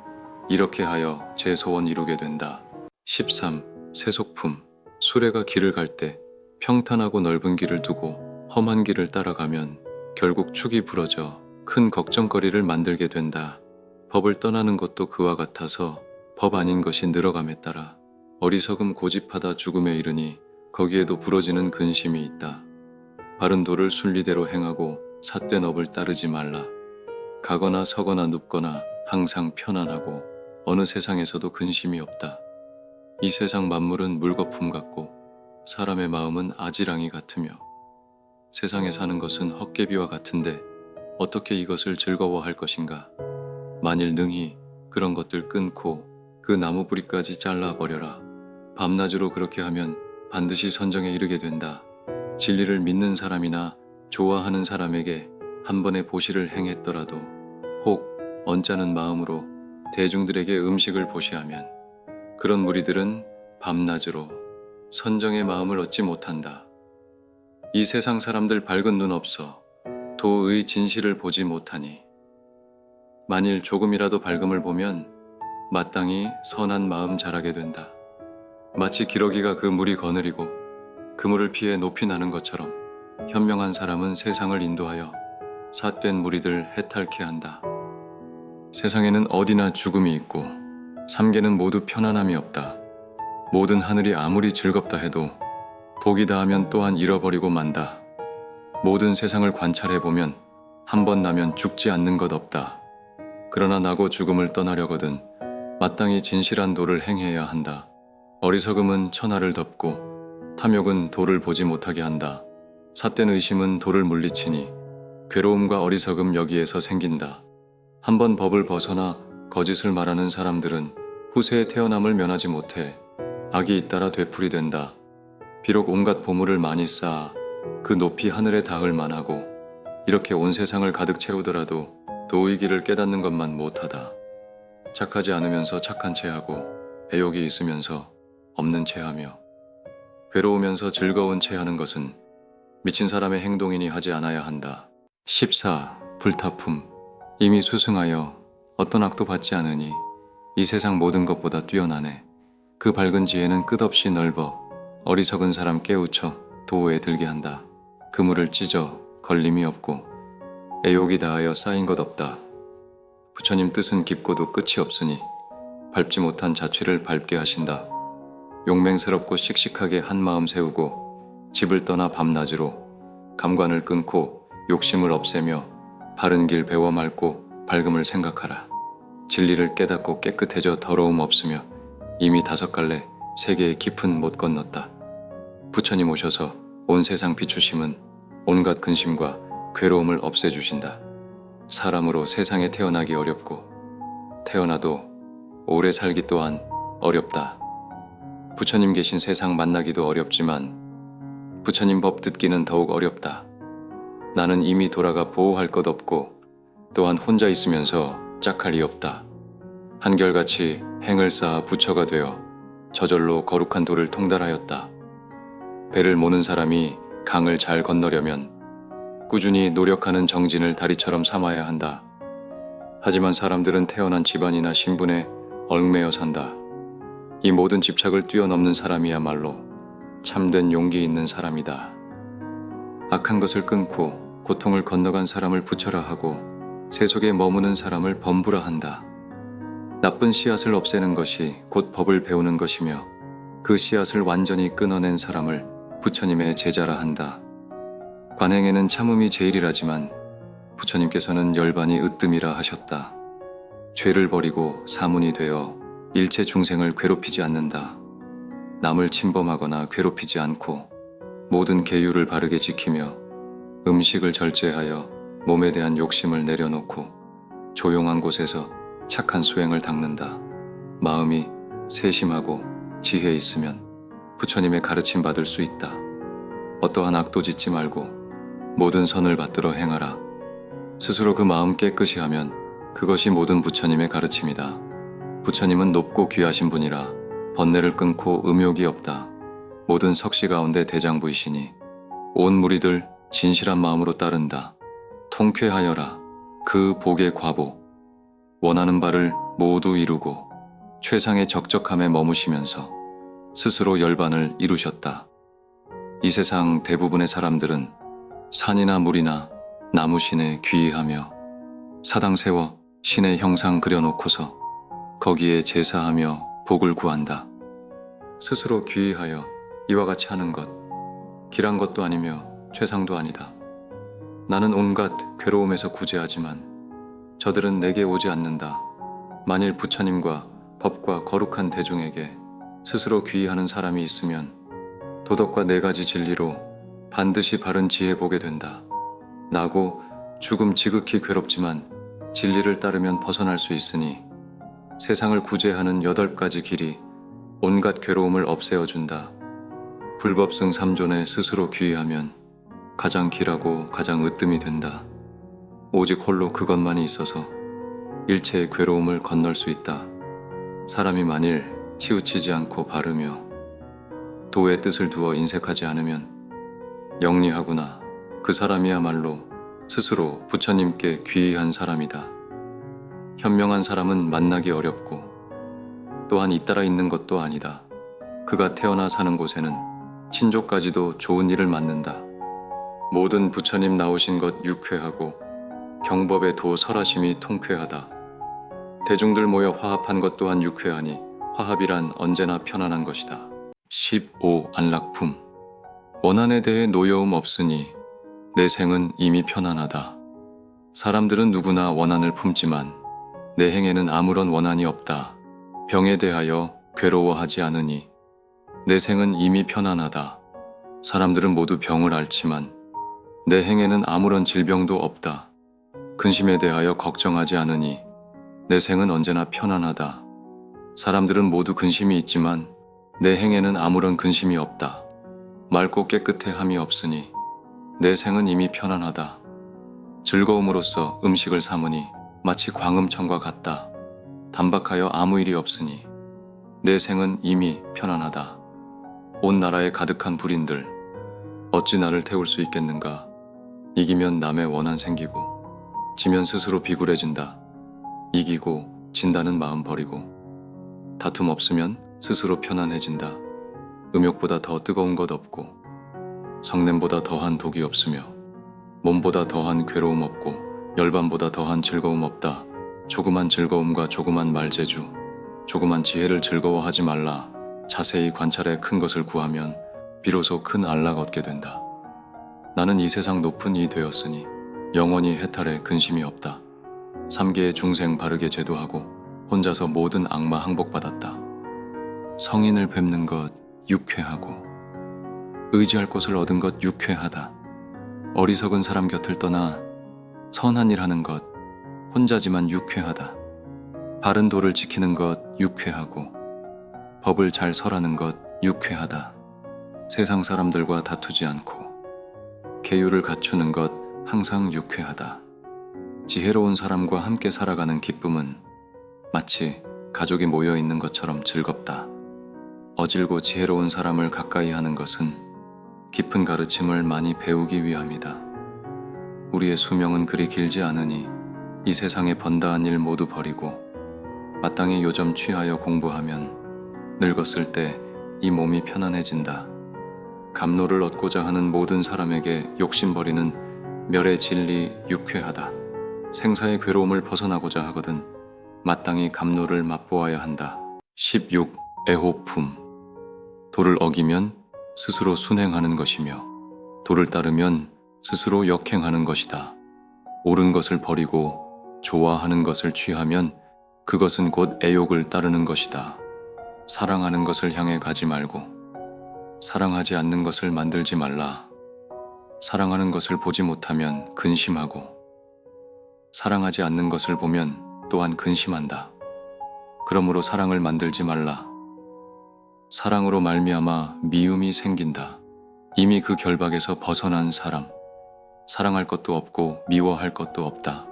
이렇게 하여 제 소원 이루게 된다. 13. 세속품. 수레가 길을 갈 때 평탄하고 넓은 길을 두고 험한 길을 따라가면 결국 축이 부러져 큰 걱정거리를 만들게 된다. 법을 떠나는 것도 그와 같아서 법 아닌 것이 늘어감에 따라 어리석음 고집하다 죽음에 이르니 거기에도 부러지는 근심이 있다. 바른 도를 순리대로 행하고 삿된 업을 따르지 말라. 가거나 서거나 눕거나 항상 편안하고 어느 세상에서도 근심이 없다. 이 세상 만물은 물거품 같고 사람의 마음은 아지랑이 같으며 세상에 사는 것은 헛개비와 같은데 어떻게 이것을 즐거워할 것인가. 만일 능히 그런 것들 끊고 그 나무 뿌리까지 잘라버려라. 밤낮으로 그렇게 하면 반드시 선정에 이르게 된다. 진리를 믿는 사람이나 좋아하는 사람에게 한 번의 보시를 행했더라도 혹 언짢은 마음으로 대중들에게 음식을 보시하면 그런 무리들은 밤낮으로 선정의 마음을 얻지 못한다. 이 세상 사람들 밝은 눈 없어 도의 진실을 보지 못하니 만일 조금이라도 밝음을 보면 마땅히 선한 마음 자라게 된다. 마치 기러기가 그 물이 거느리고 그 물을 피해 높이 나는 것처럼 현명한 사람은 세상을 인도하여 삿된 무리들 해탈케 한다. 세상에는 어디나 죽음이 있고 삼계는 모두 편안함이 없다. 모든 하늘이 아무리 즐겁다 해도 복이다 하면 또한 잃어버리고 만다. 모든 세상을 관찰해보면 한 번 나면 죽지 않는 것 없다. 그러나 나고 죽음을 떠나려거든 마땅히 진실한 도를 행해야 한다. 어리석음은 천하를 덮고 탐욕은 도를 보지 못하게 한다. 삿된 의심은 도를 물리치니 괴로움과 어리석음 여기에서 생긴다. 한번 법을 벗어나 거짓을 말하는 사람들은 후세의 태어남을 면하지 못해 악이 잇따라 되풀이 된다. 비록 온갖 보물을 많이 쌓아 그 높이 하늘에 닿을 만하고 이렇게 온 세상을 가득 채우더라도 도의 길을 깨닫는 것만 못하다. 착하지 않으면서 착한 체하고 애욕이 있으면서 없는 체하며 괴로우면서 즐거운 체하는 것은 미친 사람의 행동이니 하지 않아야 한다. 14. 불타품. 이미 수승하여 어떤 악도 받지 않으니 이 세상 모든 것보다 뛰어나네. 그 밝은 지혜는 끝없이 넓어 어리석은 사람 깨우쳐 도에 들게 한다. 그물을 찢어 걸림이 없고 애욕이 다하여 쌓인 것 없다. 부처님 뜻은 깊고도 끝이 없으니 밟지 못한 자취를 밟게 하신다. 용맹스럽고 씩씩하게 한 마음 세우고 집을 떠나 밤낮으로 감관을 끊고 욕심을 없애며 바른 길 배워 맑고 밝음을 생각하라. 진리를 깨닫고 깨끗해져 더러움 없으며 이미 5갈래 세계의 깊은 못 건넜다. 부처님 오셔서 온 세상 비추심은 온갖 근심과 괴로움을 없애주신다. 사람으로 세상에 태어나기 어렵고 태어나도 오래 살기 또한 어렵다. 부처님 계신 세상 만나기도 어렵지만 부처님 법 듣기는 더욱 어렵다. 나는 이미 돌아가 보호할 것 없고 또한 혼자 있으면서 짝할 리 없다. 한결같이 행을 쌓아 부처가 되어 저절로 거룩한 도를 통달하였다. 배를 모는 사람이 강을 잘 건너려면 꾸준히 노력하는 정진을 다리처럼 삼아야 한다. 하지만 사람들은 태어난 집안이나 신분에 얽매여 산다. 이 모든 집착을 뛰어넘는 사람이야말로 참된 용기 있는 사람이다. 악한 것을 끊고 고통을 건너간 사람을 부처라 하고 세속에 머무는 사람을 범부라 한다. 나쁜 씨앗을 없애는 것이 곧 법을 배우는 것이며 그 씨앗을 완전히 끊어낸 사람을 부처님의 제자라 한다. 관행에는 참음이 제일이라지만 부처님께서는 열반이 으뜸이라 하셨다. 죄를 버리고 사문이 되어 일체 중생을 괴롭히지 않는다. 남을 침범하거나 괴롭히지 않고 모든 계율을 바르게 지키며 음식을 절제하여 몸에 대한 욕심을 내려놓고 조용한 곳에서 착한 수행을 닦는다. 마음이 세심하고 지혜 있으면 부처님의 가르침 받을 수 있다. 어떠한 악도 짓지 말고 모든 선을 받들어 행하라. 스스로 그 마음 깨끗이 하면 그것이 모든 부처님의 가르침이다. 부처님은 높고 귀하신 분이라 번뇌를 끊고 음욕이 없다. 모든 석시 가운데 대장부이시니 온 무리들 진실한 마음으로 따른다. 통쾌하여라. 그 복의 과보. 원하는 바를 모두 이루고 최상의 적적함에 머무시면서 스스로 열반을 이루셨다. 이 세상 대부분의 사람들은 산이나 물이나 나무신에 귀의하며 사당 세워 신의 형상 그려놓고서 거기에 제사하며 복을 구한다. 스스로 귀의하여 이와 같이 하는 것, 길한 것도 아니며 최상도 아니다. 나는 온갖 괴로움에서 구제하지만 저들은 내게 오지 않는다. 만일 부처님과 법과 거룩한 대중에게 스스로 귀의하는 사람이 있으면 도덕과 4가지 진리로 반드시 바른 지혜 보게 된다. 나고 죽음 지극히 괴롭지만 진리를 따르면 벗어날 수 있으니 세상을 구제하는 8가지 길이 온갖 괴로움을 없애어준다. 불법승 3존에 스스로 귀의하면 가장 길하고 가장 으뜸이 된다. 오직 홀로 그것만이 있어서 일체의 괴로움을 건널 수 있다. 사람이 만일 치우치지 않고 바르며 도의 뜻을 두어 인색하지 않으면 영리하구나. 그 사람이야말로 스스로 부처님께 귀의한 사람이다. 현명한 사람은 만나기 어렵고 또한 잇따라 있는 것도 아니다. 그가 태어나 사는 곳에는 친족까지도 좋은 일을 맡는다. 모든 부처님 나오신 것 유쾌하고 경법의 도 설하심이 통쾌하다. 대중들 모여 화합한 것 또한 유쾌하니 화합이란 언제나 편안한 것이다. 15. 안락품. 원한에 대해 노여움 없으니 내 생은 이미 편안하다. 사람들은 누구나 원한을 품지만 내 행에는 아무런 원한이 없다. 병에 대하여 괴로워하지 않으니 내 생은 이미 편안하다. 사람들은 모두 병을 앓지만 내 행에는 아무런 질병도 없다. 근심에 대하여 걱정하지 않으니 내 생은 언제나 편안하다. 사람들은 모두 근심이 있지만 내 행에는 아무런 근심이 없다. 맑고 깨끗해 함이 없으니 내 생은 이미 편안하다. 즐거움으로써 음식을 삼으니 마치 광음청과 같다. 단박하여 아무 일이 없으니 내 생은 이미 편안하다. 온 나라에 가득한 불인들 어찌 나를 태울 수 있겠는가. 이기면 남의 원한 생기고 지면 스스로 비굴해진다. 이기고 진다는 마음 버리고 다툼 없으면 스스로 편안해진다. 음욕보다 더 뜨거운 것 없고 성냄보다 더한 독이 없으며 몸보다 더한 괴로움 없고 열반보다 더한 즐거움 없다. 조그만 즐거움과 조그만 말재주, 조그만 지혜를 즐거워하지 말라. 자세히 관찰해 큰 것을 구하면 비로소 큰 안락 얻게 된다. 나는 이 세상 높은 이 되었으니 영원히 해탈에 근심이 없다. 3계의 중생 바르게 제도하고 혼자서 모든 악마 항복받았다. 성인을 뵙는 것 유쾌하고 의지할 곳을 얻은 것 유쾌하다. 어리석은 사람 곁을 떠나 선한 일 하는 것 혼자지만 유쾌하다. 바른 도를 지키는 것 유쾌하고 법을 잘 설하는 것 유쾌하다. 세상 사람들과 다투지 않고 계율을 갖추는 것 항상 유쾌하다. 지혜로운 사람과 함께 살아가는 기쁨은 마치 가족이 모여 있는 것처럼 즐겁다. 어질고 지혜로운 사람을 가까이 하는 것은 깊은 가르침을 많이 배우기 위함이다. 우리의 수명은 그리 길지 않으니 이 세상에 번다한 일 모두 버리고 마땅히 요점 취하여 공부하면 늙었을 때 이 몸이 편안해진다. 감로를 얻고자 하는 모든 사람에게 욕심버리는 멸의 진리 유쾌하다. 생사의 괴로움을 벗어나고자 하거든 마땅히 감로를 맛보아야 한다. 16. 애호품. 도를 어기면 스스로 순행하는 것이며 도를 따르면 스스로 역행하는 것이다. 옳은 것을 버리고 좋아하는 것을 취하면 그것은 곧 애욕을 따르는 것이다. 사랑하는 것을 향해 가지 말고 사랑하지 않는 것을 만들지 말라. 사랑하는 것을 보지 못하면 근심하고 사랑하지 않는 것을 보면 또한 근심한다. 그러므로 사랑을 만들지 말라. 사랑으로 말미암아 미움이 생긴다. 이미 그 결박에서 벗어난 사람. 사랑할 것도 없고 미워할 것도 없다.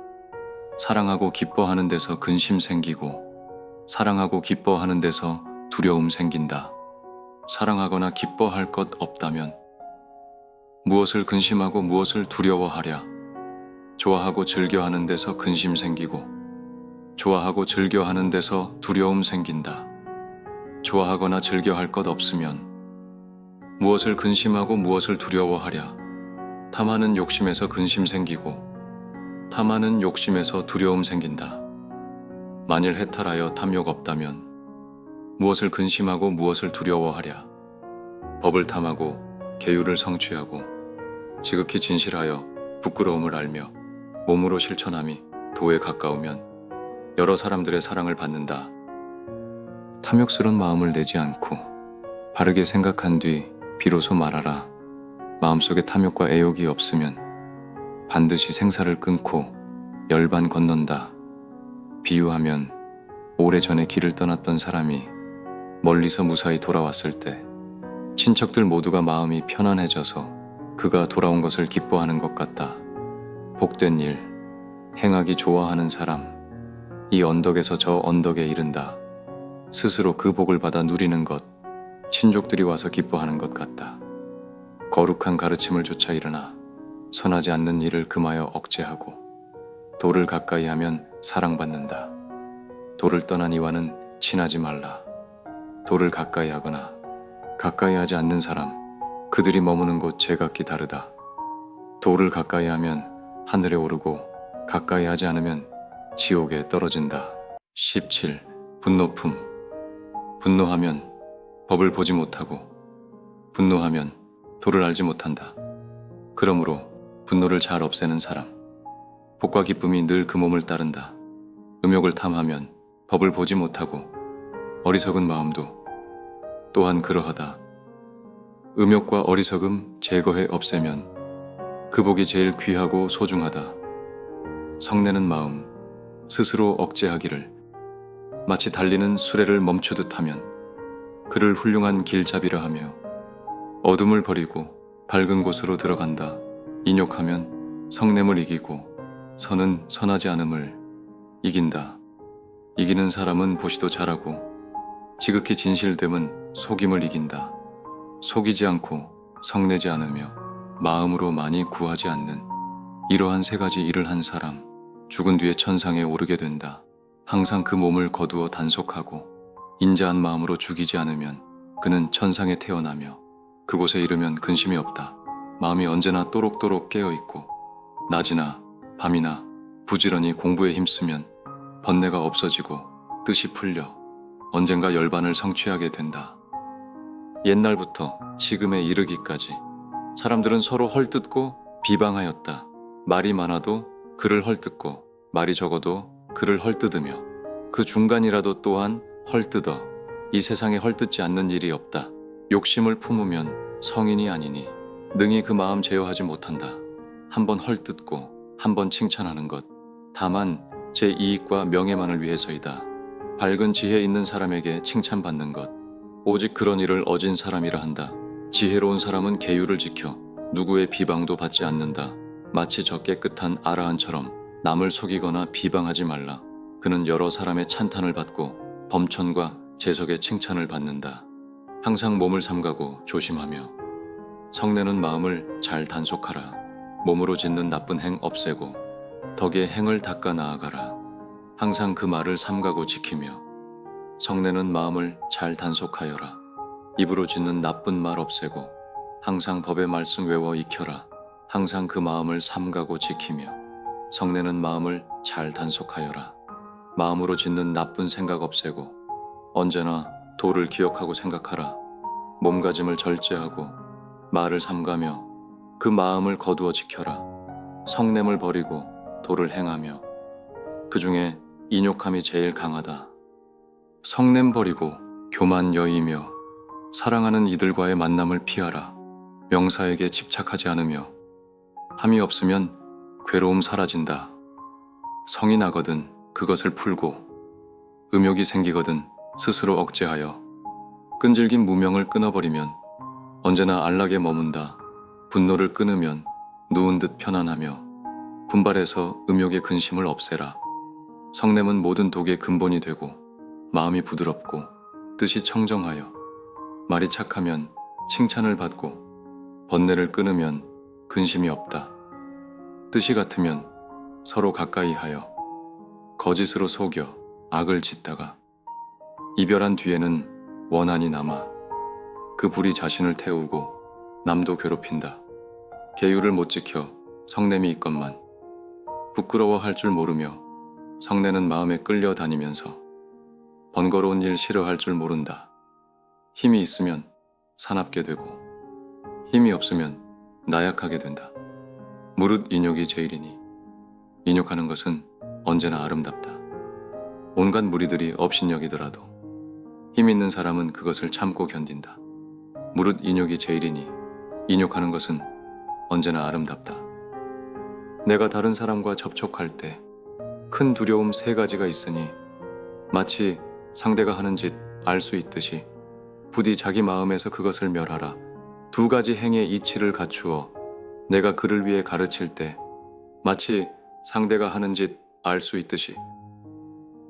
사랑하고 기뻐하는 데서 근심 생기고 사랑하고 기뻐하는 데서 두려움 생긴다. 사랑하거나 기뻐할 것 없다면 무엇을 근심하고 무엇을 두려워하랴. 좋아하고 즐겨하는 데서 근심 생기고 좋아하고 즐겨하는 데서 두려움 생긴다. 좋아하거나 즐겨할 것 없으면 무엇을 근심하고 무엇을 두려워하랴. 탐하는 욕심에서 근심 생기고 탐하는 욕심에서 두려움 생긴다. 만일 해탈하여 탐욕 없다면 무엇을 근심하고 무엇을 두려워하랴. 법을 탐하고 계율을 성취하고 지극히 진실하여 부끄러움을 알며 몸으로 실천함이 도에 가까우면 여러 사람들의 사랑을 받는다. 탐욕스러운 마음을 내지 않고 바르게 생각한 뒤 비로소 말하라. 마음속에 탐욕과 애욕이 없으면 반드시 생사를 끊고 열반 건넌다. 비유하면 오래전에 길을 떠났던 사람이 멀리서 무사히 돌아왔을 때 친척들 모두가 마음이 편안해져서 그가 돌아온 것을 기뻐하는 것 같다. 복된 일, 행하기 좋아하는 사람, 이 언덕에서 저 언덕에 이른다. 스스로 그 복을 받아 누리는 것, 친족들이 와서 기뻐하는 것 같다. 거룩한 가르침을 쫓아 일어나 선하지 않는 일을 금하여 억제하고 도를 가까이 하면 사랑받는다. 도를 떠난 이와는 친하지 말라. 도를 가까이 하거나 가까이 하지 않는 사람, 그들이 머무는 곳 제각기 다르다. 도를 가까이 하면 하늘에 오르고 가까이 하지 않으면 지옥에 떨어진다. 17. 분노품. 분노하면 법을 보지 못하고 분노하면 도를 알지 못한다. 그러므로 분노를 잘 없애는 사람, 복과 기쁨이 늘 그 몸을 따른다. 음욕을 탐하면 법을 보지 못하고 어리석은 마음도 또한 그러하다. 음욕과 어리석음 제거해 없애면 그 복이 제일 귀하고 소중하다. 성내는 마음 스스로 억제하기를 마치 달리는 수레를 멈추듯 하면 그를 훌륭한 길잡이라 하며 어둠을 버리고 밝은 곳으로 들어간다. 인욕하면 성냄을 이기고 선은 선하지 않음을 이긴다. 이기는 사람은 보시도 잘하고 지극히 진실됨은 속임을 이긴다. 속이지 않고 성내지 않으며 마음으로 많이 구하지 않는 이러한 세 가지 일을 한 사람 죽은 뒤에 천상에 오르게 된다. 항상 그 몸을 거두어 단속하고 인자한 마음으로 죽이지 않으면 그는 천상에 태어나며 그곳에 이르면 근심이 없다. 마음이 언제나 또록또록 깨어있고 낮이나 밤이나 부지런히 공부에 힘쓰면 번뇌가 없어지고 뜻이 풀려 언젠가 열반을 성취하게 된다. 옛날부터 지금에 이르기까지 사람들은 서로 헐뜯고 비방하였다. 말이 많아도 그를 헐뜯고 말이 적어도 그를 헐뜯으며 그 중간이라도 또한 헐뜯어 이 세상에 헐뜯지 않는 일이 없다. 욕심을 품으면 성인이 아니니 능히 그 마음 제어하지 못한다. 한번 헐뜯고 한번 칭찬하는 것 다만 제 이익과 명예만을 위해서이다. 밝은 지혜 있는 사람에게 칭찬받는 것 오직 그런 일을 어진 사람이라 한다. 지혜로운 사람은 계율을 지켜 누구의 비방도 받지 않는다. 마치 저 깨끗한 아라한처럼 남을 속이거나 비방하지 말라. 그는 여러 사람의 찬탄을 받고 범천과 재석의 칭찬을 받는다. 항상 몸을 삼가고 조심하며 성내는 마음을 잘 단속하라. 몸으로 짓는 나쁜 행 없애고 덕의 행을 닦아 나아가라. 항상 그 말을 삼가고 지키며 성내는 마음을 잘 단속하여라. 입으로 짓는 나쁜 말 없애고 항상 법의 말씀 외워 익혀라. 항상 그 마음을 삼가고 지키며 성내는 마음을 잘 단속하여라. 마음으로 짓는 나쁜 생각 없애고 언제나 도를 기억하고 생각하라. 몸가짐을 절제하고 말을 삼가며 그 마음을 거두어 지켜라. 성냄을 버리고 도를 행하며 그 중에 인욕함이 제일 강하다. 성냄 버리고 교만 여의며 사랑하는 이들과의 만남을 피하라. 명사에게 집착하지 않으며 함이 없으면 괴로움 사라진다. 성이 나거든 그것을 풀고 음욕이 생기거든 스스로 억제하여 끈질긴 무명을 끊어버리면 언제나 안락에 머문다. 분노를 끊으면 누운 듯 편안하며 분발해서 음욕의 근심을 없애라. 성냄은 모든 독의 근본이 되고 마음이 부드럽고 뜻이 청정하여 말이 착하면 칭찬을 받고 번뇌를 끊으면 근심이 없다. 뜻이 같으면 서로 가까이 하여 거짓으로 속여 악을 짓다가 이별한 뒤에는 원한이 남아 그 불이 자신을 태우고 남도 괴롭힌다. 계율을 못 지켜 성냄이 있건만 부끄러워할 줄 모르며 성내는 마음에 끌려다니면서 번거로운 일 싫어할 줄 모른다. 힘이 있으면 사납게 되고 힘이 없으면 나약하게 된다. 무릇 인욕이 제일이니 인욕하는 것은 언제나 아름답다. 온갖 무리들이 업신여기더라도 힘 있는 사람은 그것을 참고 견딘다. 무릇 인욕이 제일이니 인욕하는 것은 언제나 아름답다. 내가 다른 사람과 접촉할 때 큰 두려움 세 가지가 있으니 마치 상대가 하는 짓 알 수 있듯이 부디 자기 마음에서 그것을 멸하라. 두 가지 행의 이치를 갖추어 내가 그를 위해 가르칠 때 마치 상대가 하는 짓 알 수 있듯이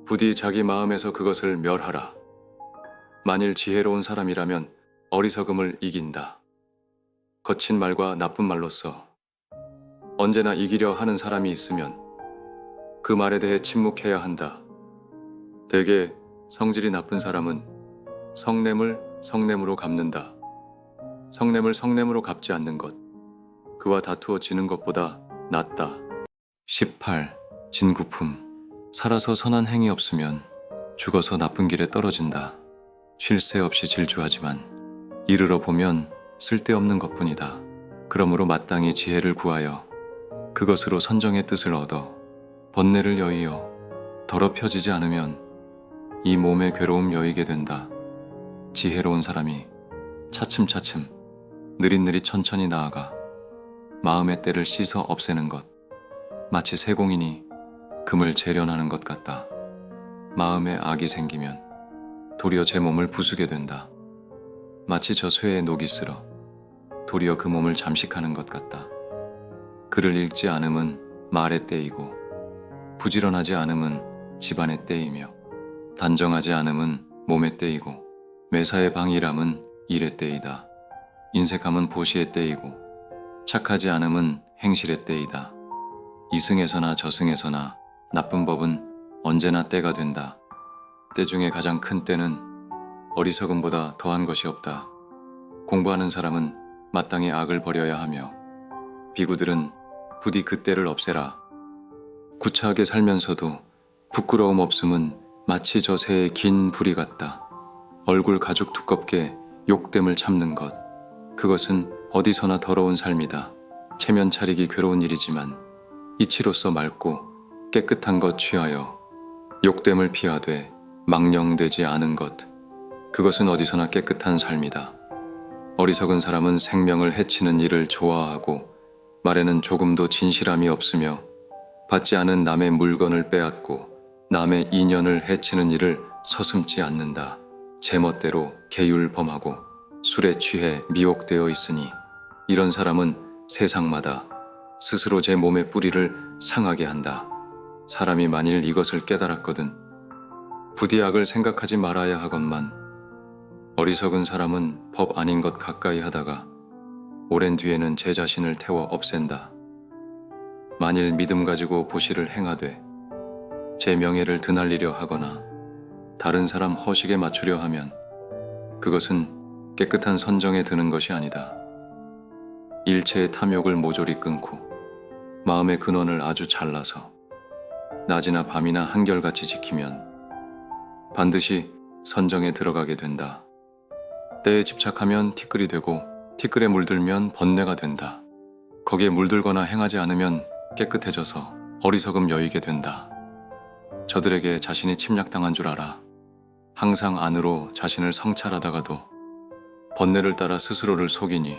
부디 자기 마음에서 그것을 멸하라. 만일 지혜로운 사람이라면 어리석음을 이긴다. 거친 말과 나쁜 말로써 언제나 이기려 하는 사람이 있으면 그 말에 대해 침묵해야 한다. 대개 성질이 나쁜 사람은 성냄을 성냄으로 갚는다. 성냄을 성냄으로 갚지 않는 것, 그와 다투어 지는 것보다 낫다. 18. 진구품. 살아서 선한 행위 없으면 죽어서 나쁜 길에 떨어진다. 쉴 새 없이 질주하지만 이르러 보면 쓸데없는 것뿐이다. 그러므로 마땅히 지혜를 구하여 그것으로 선정의 뜻을 얻어 번뇌를 여의어 더럽혀지지 않으면 이 몸의 괴로움 여의게 된다. 지혜로운 사람이 차츰차츰 느릿느릿 천천히 나아가 마음의 때를 씻어 없애는 것, 마치 세공인이 금을 재련하는 것 같다. 마음에 악이 생기면 도리어 제 몸을 부수게 된다. 마치 저 쇠에 녹이 슬어 도리어 그 몸을 잠식하는 것 같다. 글을 읽지 않음은 말의 때이고 부지런하지 않음은 집안의 때이며 단정하지 않음은 몸의 때이고 매사에 방일함은 일의 때이다. 인색함은 보시의 때이고 착하지 않음은 행실의 때이다. 이승에서나 저승에서나 나쁜 법은 언제나 때가 된다. 때 중에 가장 큰 때는 어리석음보다 더한 것이 없다. 공부하는 사람은 마땅히 악을 버려야 하며 비구들은 부디 그 때를 없애라. 구차하게 살면서도 부끄러움 없음은 마치 저 새의 긴 불이 같다. 얼굴 가죽 두껍게 욕됨을 참는 것, 그것은 어디서나 더러운 삶이다. 체면 차리기 괴로운 일이지만 이치로서 맑고 깨끗한 것 취하여 욕됨을 피하되 망령되지 않은 것, 그것은 어디서나 깨끗한 삶이다. 어리석은 사람은 생명을 해치는 일을 좋아하고 말에는 조금도 진실함이 없으며 받지 않은 남의 물건을 빼앗고 남의 인연을 해치는 일을 서슴지 않는다. 제멋대로 계율범하고 술에 취해 미혹되어 있으니 이런 사람은 세상마다 스스로 제 몸의 뿌리를 상하게 한다. 사람이 만일 이것을 깨달았거든 부디 악을 생각하지 말아야 하건만 어리석은 사람은 법 아닌 것 가까이 하다가 오랜 뒤에는 제 자신을 태워 없앤다. 만일 믿음 가지고 보시를 행하되 제 명예를 드날리려 하거나 다른 사람 허식에 맞추려 하면 그것은 깨끗한 선정에 드는 것이 아니다. 일체의 탐욕을 모조리 끊고 마음의 근원을 아주 잘라서 낮이나 밤이나 한결같이 지키면 반드시 선정에 들어가게 된다. 때에 집착하면 티끌이 되고 티끌에 물들면 번뇌가 된다. 거기에 물들거나 행하지 않으면 깨끗해져서 어리석음 여이게 된다. 저들에게 자신이 침략당한 줄 알아. 항상 안으로 자신을 성찰하다가도 번뇌를 따라 스스로를 속이니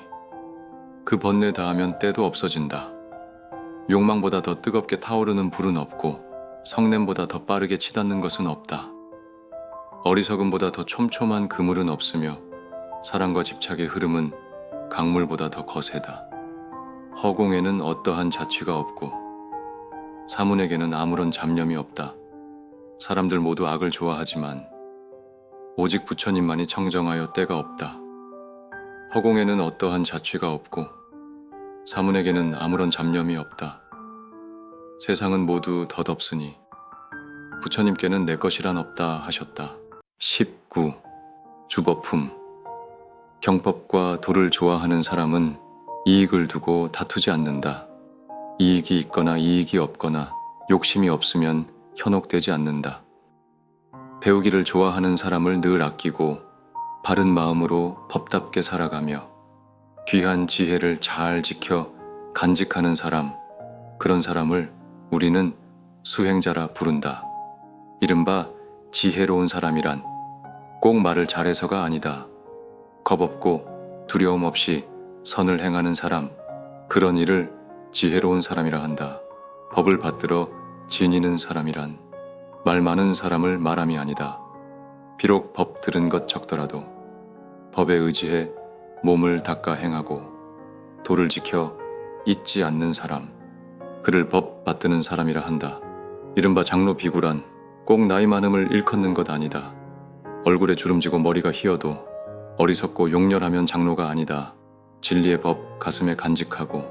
그 번뇌 다하면 때도 없어진다. 욕망보다 더 뜨겁게 타오르는 불은 없고 성냄보다 더 빠르게 치닫는 것은 없다. 어리석음보다 더 촘촘한 그물은 없으며 사랑과 집착의 흐름은 강물보다 더 거세다. 허공에는 어떠한 자취가 없고 사문에게는 아무런 잡념이 없다. 사람들 모두 악을 좋아하지만 오직 부처님만이 청정하여 때가 없다. 허공에는 어떠한 자취가 없고 사문에게는 아무런 잡념이 없다. 세상은 모두 덧없으니 부처님께는 내 것이란 없다 하셨다. 19. 주법품. 경법과 도를 좋아하는 사람은 이익을 두고 다투지 않는다. 이익이 있거나 이익이 없거나 욕심이 없으면 현혹되지 않는다. 배우기를 좋아하는 사람을 늘 아끼고 바른 마음으로 법답게 살아가며 귀한 지혜를 잘 지켜 간직하는 사람, 그런 사람을 우리는 수행자라 부른다. 이른바 지혜로운 사람이란 꼭 말을 잘해서가 아니다. 겁 없고 두려움 없이 선을 행하는 사람, 그런 이를 지혜로운 사람이라 한다. 법을 받들어 지니는 사람이란 말 많은 사람을 말함이 아니다. 비록 법 들은 것 적더라도 법에 의지해 몸을 닦아 행하고 도를 지켜 잊지 않는 사람, 그를 법 받드는 사람이라 한다. 이른바 장로 비구란 꼭 나이 많음을 일컫는 것 아니다. 얼굴에 주름지고 머리가 희어도 어리석고 용렬하면 장로가 아니다. 진리의 법 가슴에 간직하고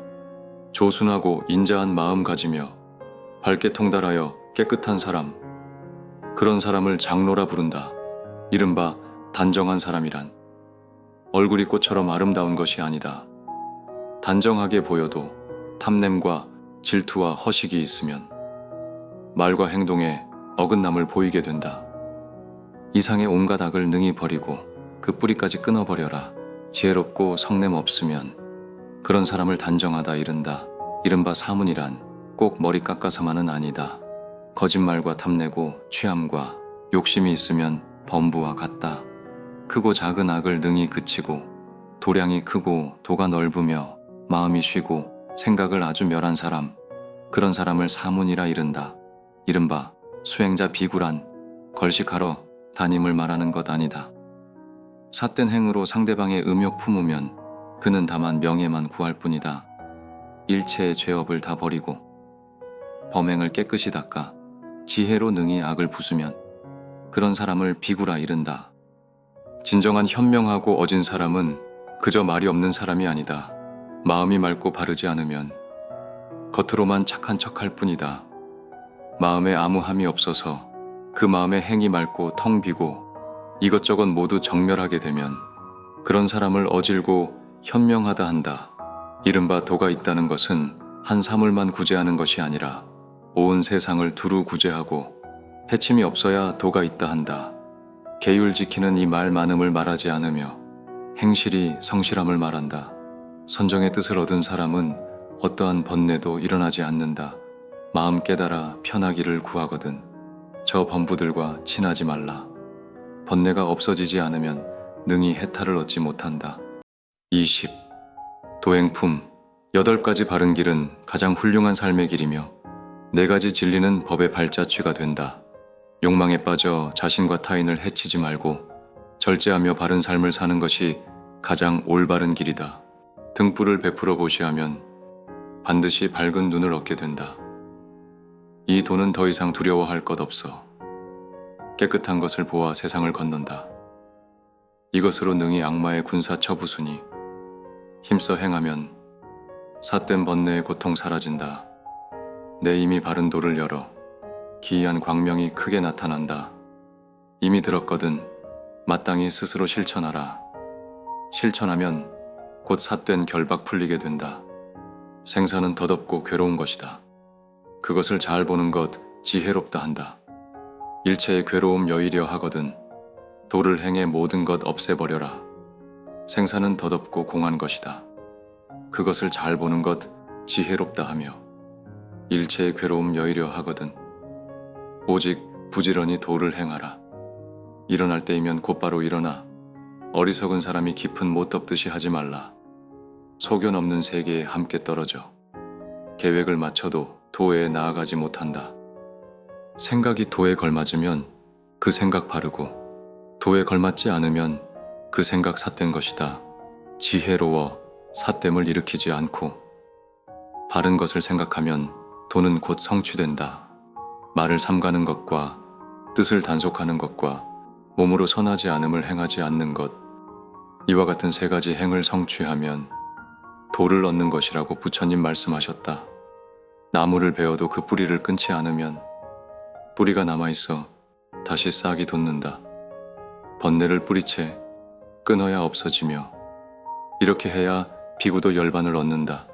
조순하고 인자한 마음 가지며 밝게 통달하여 깨끗한 사람, 그런 사람을 장로라 부른다. 이른바 단정한 사람이란 얼굴이 꽃처럼 아름다운 것이 아니다. 단정하게 보여도 탐냄과 질투와 허식이 있으면 말과 행동에 어긋남을 보이게 된다. 이상의 온갖 악을 능히 버리고 그 뿌리까지 끊어버려라. 지혜롭고 성냄 없으면 그런 사람을 단정하다 이른다. 이른바 사문이란 꼭 머리 깎아서만은 아니다. 거짓말과 탐내고 취함과 욕심이 있으면 범부와 같다. 크고 작은 악을 능히 그치고 도량이 크고 도가 넓으며 마음이 쉬고 생각을 아주 멸한 사람, 그런 사람을 사문이라 이른다. 이른바 수행자 비구란 걸식하러 담임을 말하는 것 아니다. 삿된 행으로 상대방의 음욕 품으면 그는 다만 명예만 구할 뿐이다. 일체의 죄업을 다 버리고 범행을 깨끗이 닦아 지혜로 능히 악을 부수면 그런 사람을 비구라 이른다. 진정한 현명하고 어진 사람은 그저 말이 없는 사람이 아니다. 마음이 맑고 바르지 않으면 겉으로만 착한 척할 뿐이다. 마음에 아무함이 없어서 그 마음의 행이 맑고 텅 비고 이것저것 모두 정멸하게 되면 그런 사람을 어질고 현명하다 한다. 이른바 도가 있다는 것은 한 사물만 구제하는 것이 아니라 온 세상을 두루 구제하고 해침이 없어야 도가 있다 한다. 계율 지키는 이 말 많음을 말하지 않으며 행실이 성실함을 말한다. 선정의 뜻을 얻은 사람은 어떠한 번뇌도 일어나지 않는다. 마음 깨달아 편하기를 구하거든 저 범부들과 친하지 말라. 번뇌가 없어지지 않으면 능히 해탈을 얻지 못한다. 20. 도행품 8가지 바른 길은 가장 훌륭한 삶의 길이며 4가지 진리는 법의 발자취가 된다. 욕망에 빠져 자신과 타인을 해치지 말고 절제하며 바른 삶을 사는 것이 가장 올바른 길이다. 등불을 베풀어 보시하면 반드시 밝은 눈을 얻게 된다. 이 도는 더 이상 두려워할 것 없어. 깨끗한 것을 보아 세상을 건넌다. 이것으로 능히 악마의 군사 처부수니 힘써 행하면 삿된 번뇌의 고통 사라진다. 내 이미 바른 도를 열어 기이한 광명이 크게 나타난다. 이미 들었거든 마땅히 스스로 실천하라. 실천하면 곧 삿된 결박 풀리게 된다. 생사는 덧없고 괴로운 것이다. 그것을 잘 보는 것 지혜롭다 한다. 일체의 괴로움 여의려 하거든 도를 행해 모든 것 없애버려라. 생사는 덧없고 공한 것이다. 그것을 잘 보는 것 지혜롭다 하며 일체의 괴로움 여의려 하거든 오직 부지런히 도를 행하라. 일어날 때이면 곧바로 일어나 어리석은 사람이 깊은 못 덮듯이 하지 말라. 소견 없는 세계에 함께 떨어져 계획을 맞춰도 도에 나아가지 못한다. 생각이 도에 걸맞으면 그 생각 바르고 도에 걸맞지 않으면 그 생각 삿된 것이다. 지혜로워 삿됨을 일으키지 않고 바른 것을 생각하면 도는 곧 성취된다. 말을 삼가는 것과 뜻을 단속하는 것과 몸으로 선하지 않음을 행하지 않는 것 이와 같은 3가지 행을 성취하면 도를 얻는 것이라고 부처님 말씀하셨다. 나무를 베어도 그 뿌리를 끊지 않으면 뿌리가 남아있어 다시 싹이 돋는다. 번뇌를 뿌리채 끊어야 없어지며 이렇게 해야 비구도 열반을 얻는다.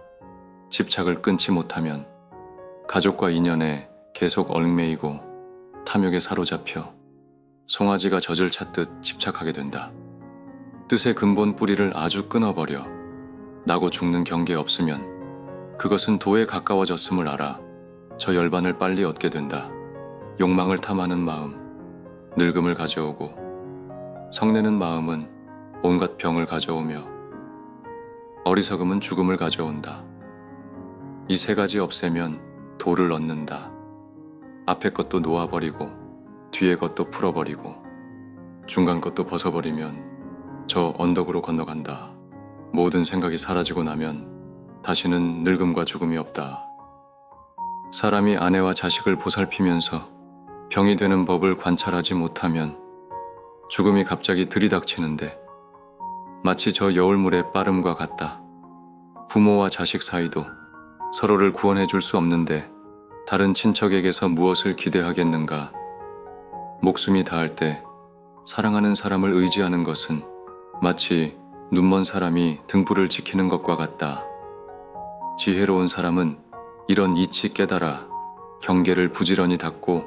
집착을 끊지 못하면 가족과 인연에 계속 얽매이고 탐욕에 사로잡혀 송아지가 젖을 찾듯 집착하게 된다. 뜻의 근본 뿌리를 아주 끊어버려 나고 죽는 경계에 없으면 그것은 도에 가까워졌음을 알아 저 열반을 빨리 얻게 된다. 욕망을 탐하는 마음, 늙음을 가져오고 성내는 마음은 온갖 병을 가져오며 어리석음은 죽음을 가져온다. 이 3가지 없애면 도를 얻는다. 앞에 것도 놓아버리고 뒤에 것도 풀어버리고 중간 것도 벗어버리면 저 언덕으로 건너간다. 모든 생각이 사라지고 나면 다시는 늙음과 죽음이 없다. 사람이 아내와 자식을 보살피면서 병이 되는 법을 관찰하지 못하면 죽음이 갑자기 들이닥치는데 마치 저 여울물의 빠름과 같다. 부모와 자식 사이도 서로를 구원해 줄 수 없는데 다른 친척에게서 무엇을 기대하겠는가. 목숨이 닿을 때 사랑하는 사람을 의지하는 것은 마치 눈먼 사람이 등불을 지키는 것과 같다. 지혜로운 사람은 이런 이치 깨달아 경계를 부지런히 닦고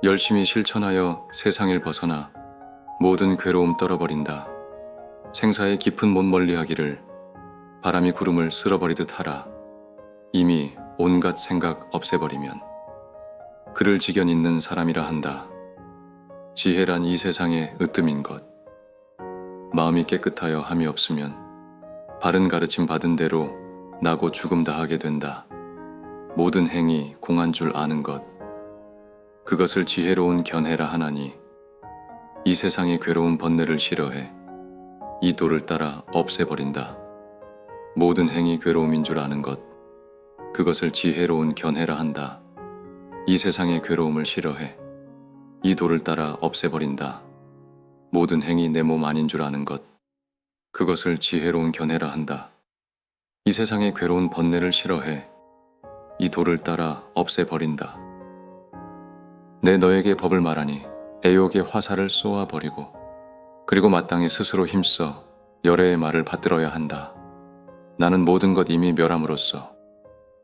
열심히 실천하여 세상을 벗어나 모든 괴로움 떨어버린다. 생사의 깊은 못 멀리하기를 바람이 구름을 쓸어버리듯 하라. 이미 온갖 생각 없애버리면 그를 지견 있는 사람이라 한다. 지혜란 이 세상의 으뜸인 것. 마음이 깨끗하여 함이 없으면 바른 가르침 받은 대로 나고 죽음 다하게 된다. 모든 행이 공한 줄 아는 것. 그것을 지혜로운 견해라 하나니 이 세상의 괴로운 번뇌를 싫어해 이 도를 따라 없애버린다. 모든 행위 괴로움인 줄 아는 것, 그것을 지혜로운 견해라 한다. 이 세상의 괴로움을 싫어해 이 도를 따라 없애버린다. 모든 행위 내 몸 아닌 줄 아는 것, 그것을 지혜로운 견해라 한다. 이 세상의 괴로운 번뇌를 싫어해 이 도를 따라 없애버린다. 내 너에게 법을 말하니 애욕의 화살을 쏘아버리고 그리고 마땅히 스스로 힘써 열애의 말을 받들어야 한다. 나는 모든 것 이미 멸함으로써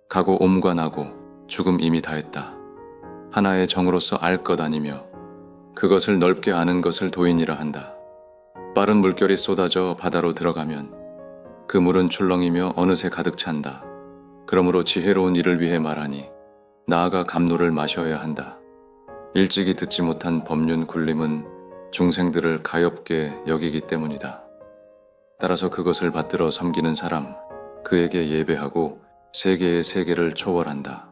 가고 옴과 나고 죽음 이미 다했다. 하나의 정으로서 알 것 아니며 그것을 넓게 아는 것을 도인이라 한다. 빠른 물결이 쏟아져 바다로 들어가면 그 물은 출렁이며 어느새 가득 찬다. 그러므로 지혜로운 일을 위해 말하니 나아가 감로를 마셔야 한다. 일찍이 듣지 못한 법륜 굴림은 중생들을 가엾게 여기기 때문이다. 따라서 그것을 받들어 섬기는 사람, 그에게 예배하고 세계의 세계를 초월한다.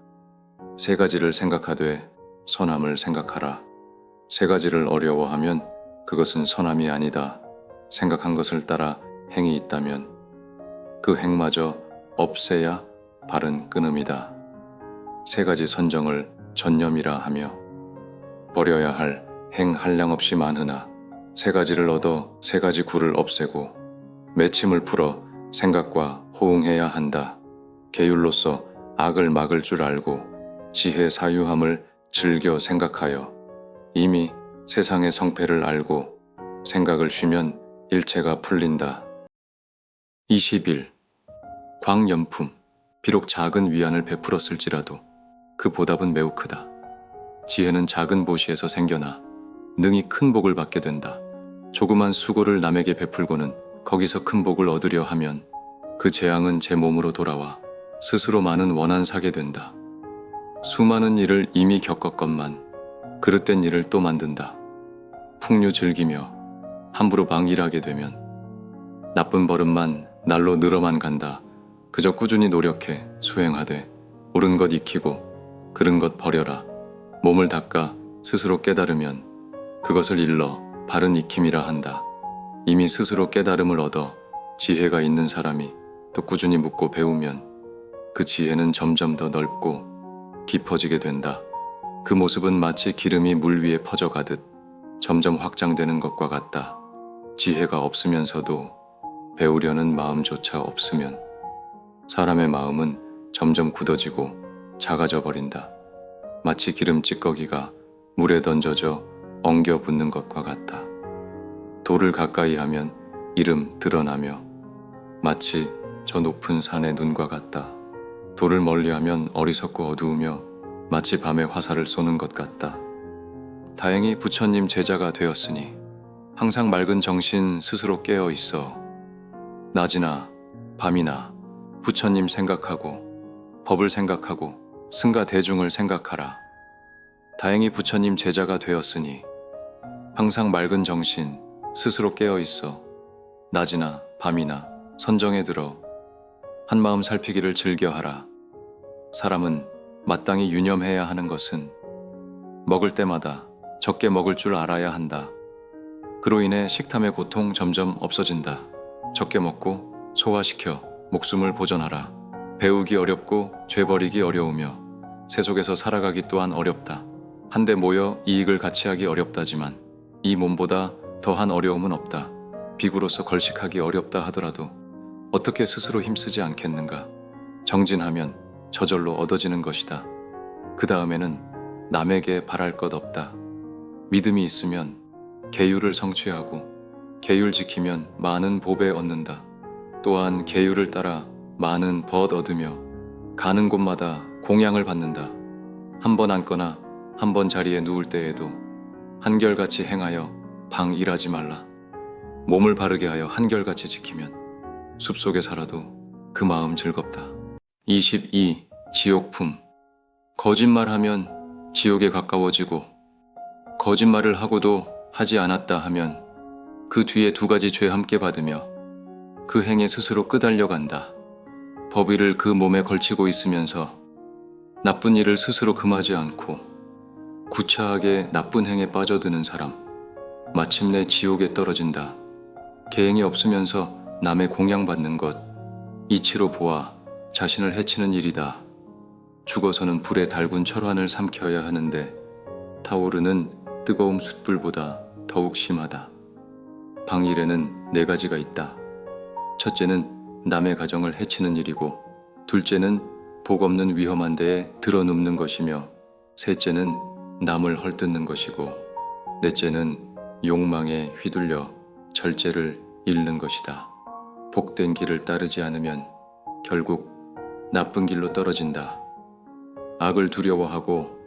세 가지를 생각하되 선함을 생각하라. 세 가지를 어려워하면 그것은 선함이 아니다. 생각한 것을 따라 행이 있다면 그 행마저 없애야 바른 끊음이다. 세 가지 선정을 전념이라 하며 버려야 할 행 한량없이 많으나 세 가지를 얻어 세 가지 굴을 없애고 맺힘을 풀어 생각과 호응해야 한다. 계율로서 악을 막을 줄 알고 지혜 사유함을 즐겨 생각하여 이미 세상의 성패를 알고 생각을 쉬면 일체가 풀린다. 21. 광연품. 비록 작은 위안을 베풀었을지라도 그 보답은 매우 크다. 지혜는 작은 보시에서 생겨나 능히 큰 복을 받게 된다. 조그만 수고를 남에게 베풀고는 거기서 큰 복을 얻으려 하면 그 재앙은 제 몸으로 돌아와 스스로 많은 원한 사게 된다. 수많은 일을 이미 겪었건만 그릇된 일을 또 만든다. 풍류 즐기며 함부로 방일하게 되면 나쁜 버릇만 날로 늘어만 간다. 그저 꾸준히 노력해 수행하되 옳은 것 익히고 그른 것 버려라. 몸을 닦아 스스로 깨달으면 그것을 일러 바른 익힘이라 한다. 이미 스스로 깨달음을 얻어 지혜가 있는 사람이 또 꾸준히 묻고 배우면 그 지혜는 점점 더 넓고 깊어지게 된다. 그 모습은 마치 기름이 물 위에 퍼져가듯 점점 확장되는 것과 같다. 지혜가 없으면서도 배우려는 마음조차 없으면 사람의 마음은 점점 굳어지고 작아져 버린다. 마치 기름 찌꺼기가 물에 던져져 엉겨 붙는 것과 같다. 돌을 가까이 하면 이름 드러나며 마치 저 높은 산의 눈과 같다. 돌을 멀리하면 어리석고 어두우며 마치 밤에 화살을 쏘는 것 같다. 다행히 부처님 제자가 되었으니 항상 맑은 정신 스스로 깨어 있어 낮이나 밤이나 부처님 생각하고 법을 생각하고 승가 대중을 생각하라. 다행히 부처님 제자가 되었으니 항상 맑은 정신 스스로 깨어 있어 낮이나 밤이나 선정에 들어 한마음 살피기를 즐겨하라. 사람은 마땅히 유념해야 하는 것은 먹을 때마다 적게 먹을 줄 알아야 한다. 그로 인해 식탐의 고통 점점 없어진다. 적게 먹고 소화시켜 목숨을 보존하라. 배우기 어렵고 죄 버리기 어려우며 세속에서 살아가기 또한 어렵다. 한데 모여 이익을 같이 하기 어렵다지만 이 몸보다 더한 어려움은 없다. 비구로서 걸식하기 어렵다 하더라도 어떻게 스스로 힘쓰지 않겠는가. 정진하면 저절로 얻어지는 것이다. 그 다음에는 남에게 바랄 것 없다. 믿음이 있으면 계율을 성취하고 계율 지키면 많은 보배 얻는다. 또한 계율을 따라 많은 벗 얻으며 가는 곳마다 공양을 받는다. 한 번 앉거나 한 번 자리에 누울 때에도 한결같이 행하여 방일하지 말라. 몸을 바르게 하여 한결같이 지키면 숲속에 살아도 그 마음 즐겁다. 22. 지옥품. 거짓말하면 지옥에 가까워지고 거짓말을 하고도 하지 않았다 하면 그 뒤에 두 가지 죄 함께 받으며 그 행에 스스로 끄달려간다. 법의를 그 몸에 걸치고 있으면서 나쁜 일을 스스로 금하지 않고 구차하게 나쁜 행에 빠져드는 사람, 마침내 지옥에 떨어진다. 계행이 없으면서 남의 공양받는 것, 이치로 보아 자신을 해치는 일이다. 죽어서는 불에 달군 철환을 삼켜야 하는데 타오르는 뜨거움 숯불보다 더욱 심하다. 방일에는 네 가지가 있다. 첫째는 남의 가정을 해치는 일이고, 둘째는 복 없는 위험한 데에 들어눕는 것이며, 셋째는 남을 헐뜯는 것이고, 넷째는 욕망에 휘둘려 절제를 잃는 것이다. 복된 길을 따르지 않으면 결국 나쁜 길로 떨어진다. 악을 두려워하고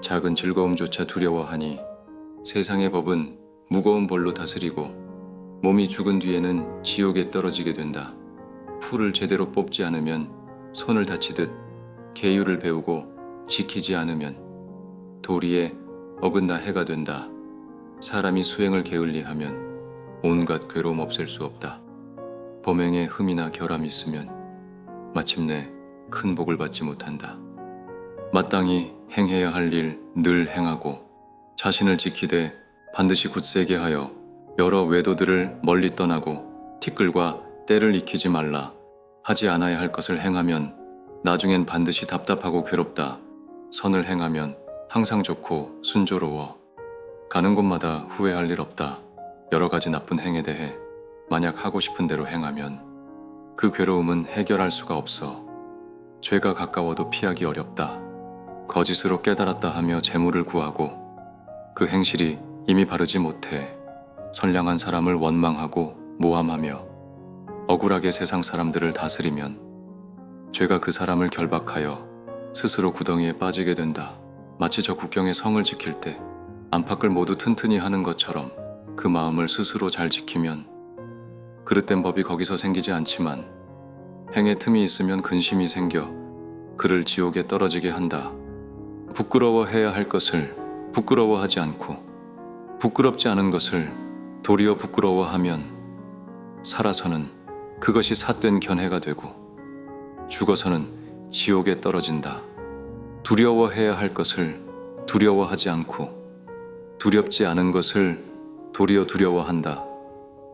작은 즐거움조차 두려워하니 세상의 법은 무거운 벌로 다스리고 몸이 죽은 뒤에는 지옥에 떨어지게 된다. 풀을 제대로 뽑지 않으면 손을 다치듯 계율을 배우고 지키지 않으면 도리에 어긋나 해가 된다. 사람이 수행을 게을리하면 온갖 괴로움 없앨 수 없다. 범행에 흠이나 결함이 있으면 마침내 큰 복을 받지 못한다. 마땅히 행해야 할 일 늘 행하고 자신을 지키되 반드시 굳세게 하여 여러 외도들을 멀리 떠나고 티끌과 때를 익히지 말라. 하지 않아야 할 것을 행하면 나중엔 반드시 답답하고 괴롭다. 선을 행하면 항상 좋고 순조로워. 가는 곳마다 후회할 일 없다. 여러 가지 나쁜 행에 대해 만약 하고 싶은 대로 행하면 그 괴로움은 해결할 수가 없어. 죄가 가까워도 피하기 어렵다. 거짓으로 깨달았다 하며 재물을 구하고 그 행실이 이미 바르지 못해 선량한 사람을 원망하고 모함하며 억울하게 세상 사람들을 다스리면 죄가 그 사람을 결박하여 스스로 구덩이에 빠지게 된다. 마치 저 국경의 성을 지킬 때 안팎을 모두 튼튼히 하는 것처럼 그 마음을 스스로 잘 지키면 그릇된 법이 거기서 생기지 않지만 행에 틈이 있으면 근심이 생겨 그를 지옥에 떨어지게 한다. 부끄러워해야 할 것을 부끄러워하지 않고 부끄럽지 않은 것을 도리어 부끄러워하면 살아서는 그것이 삿된 견해가 되고 죽어서는 지옥에 떨어진다. 두려워해야 할 것을 두려워하지 않고 두렵지 않은 것을 도리어 두려워한다.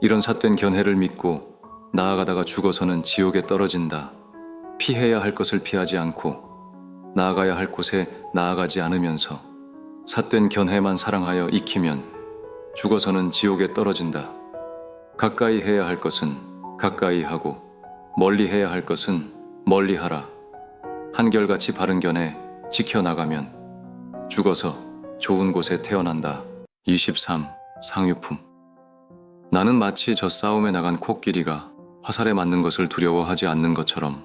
이런 삿된 견해를 믿고 나아가다가 죽어서는 지옥에 떨어진다. 피해야 할 것을 피하지 않고 나아가야 할 곳에 나아가지 않으면서 삿된 견해만 사랑하여 익히면 죽어서는 지옥에 떨어진다. 가까이 해야 할 것은 가까이 하고 멀리 해야 할 것은 멀리 하라. 한결같이 바른 견해 지켜나가면 죽어서 좋은 곳에 태어난다. 23. 상유품. 나는 마치 저 싸움에 나간 코끼리가 화살에 맞는 것을 두려워하지 않는 것처럼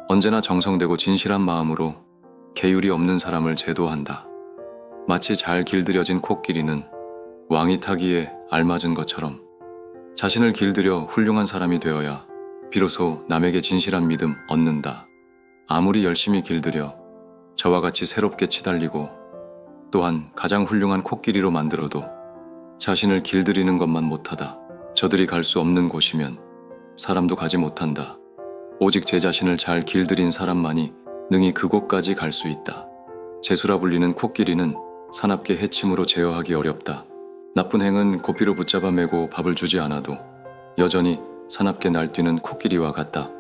언제나 정성되고 진실한 마음으로 계율이 없는 사람을 제도한다. 마치 잘 길들여진 코끼리는 왕이 타기에 알맞은 것처럼 자신을 길들여 훌륭한 사람이 되어야 비로소 남에게 진실한 믿음 얻는다. 아무리 열심히 길들여 저와 같이 새롭게 치달리고 또한 가장 훌륭한 코끼리로 만들어도 자신을 길들이는 것만 못하다 저들이 갈 수 없는 곳이면 사람도 가지 못한다. 오직 제 자신을 잘 길들인 사람만이 능히 그곳까지 갈 수 있다. 재수라 불리는 코끼리는 사납게 해침으로 제어하기 어렵다. 나쁜 행은 고삐로 붙잡아 매고 밥을 주지 않아도 여전히 사납게 날뛰는 코끼리와 같다.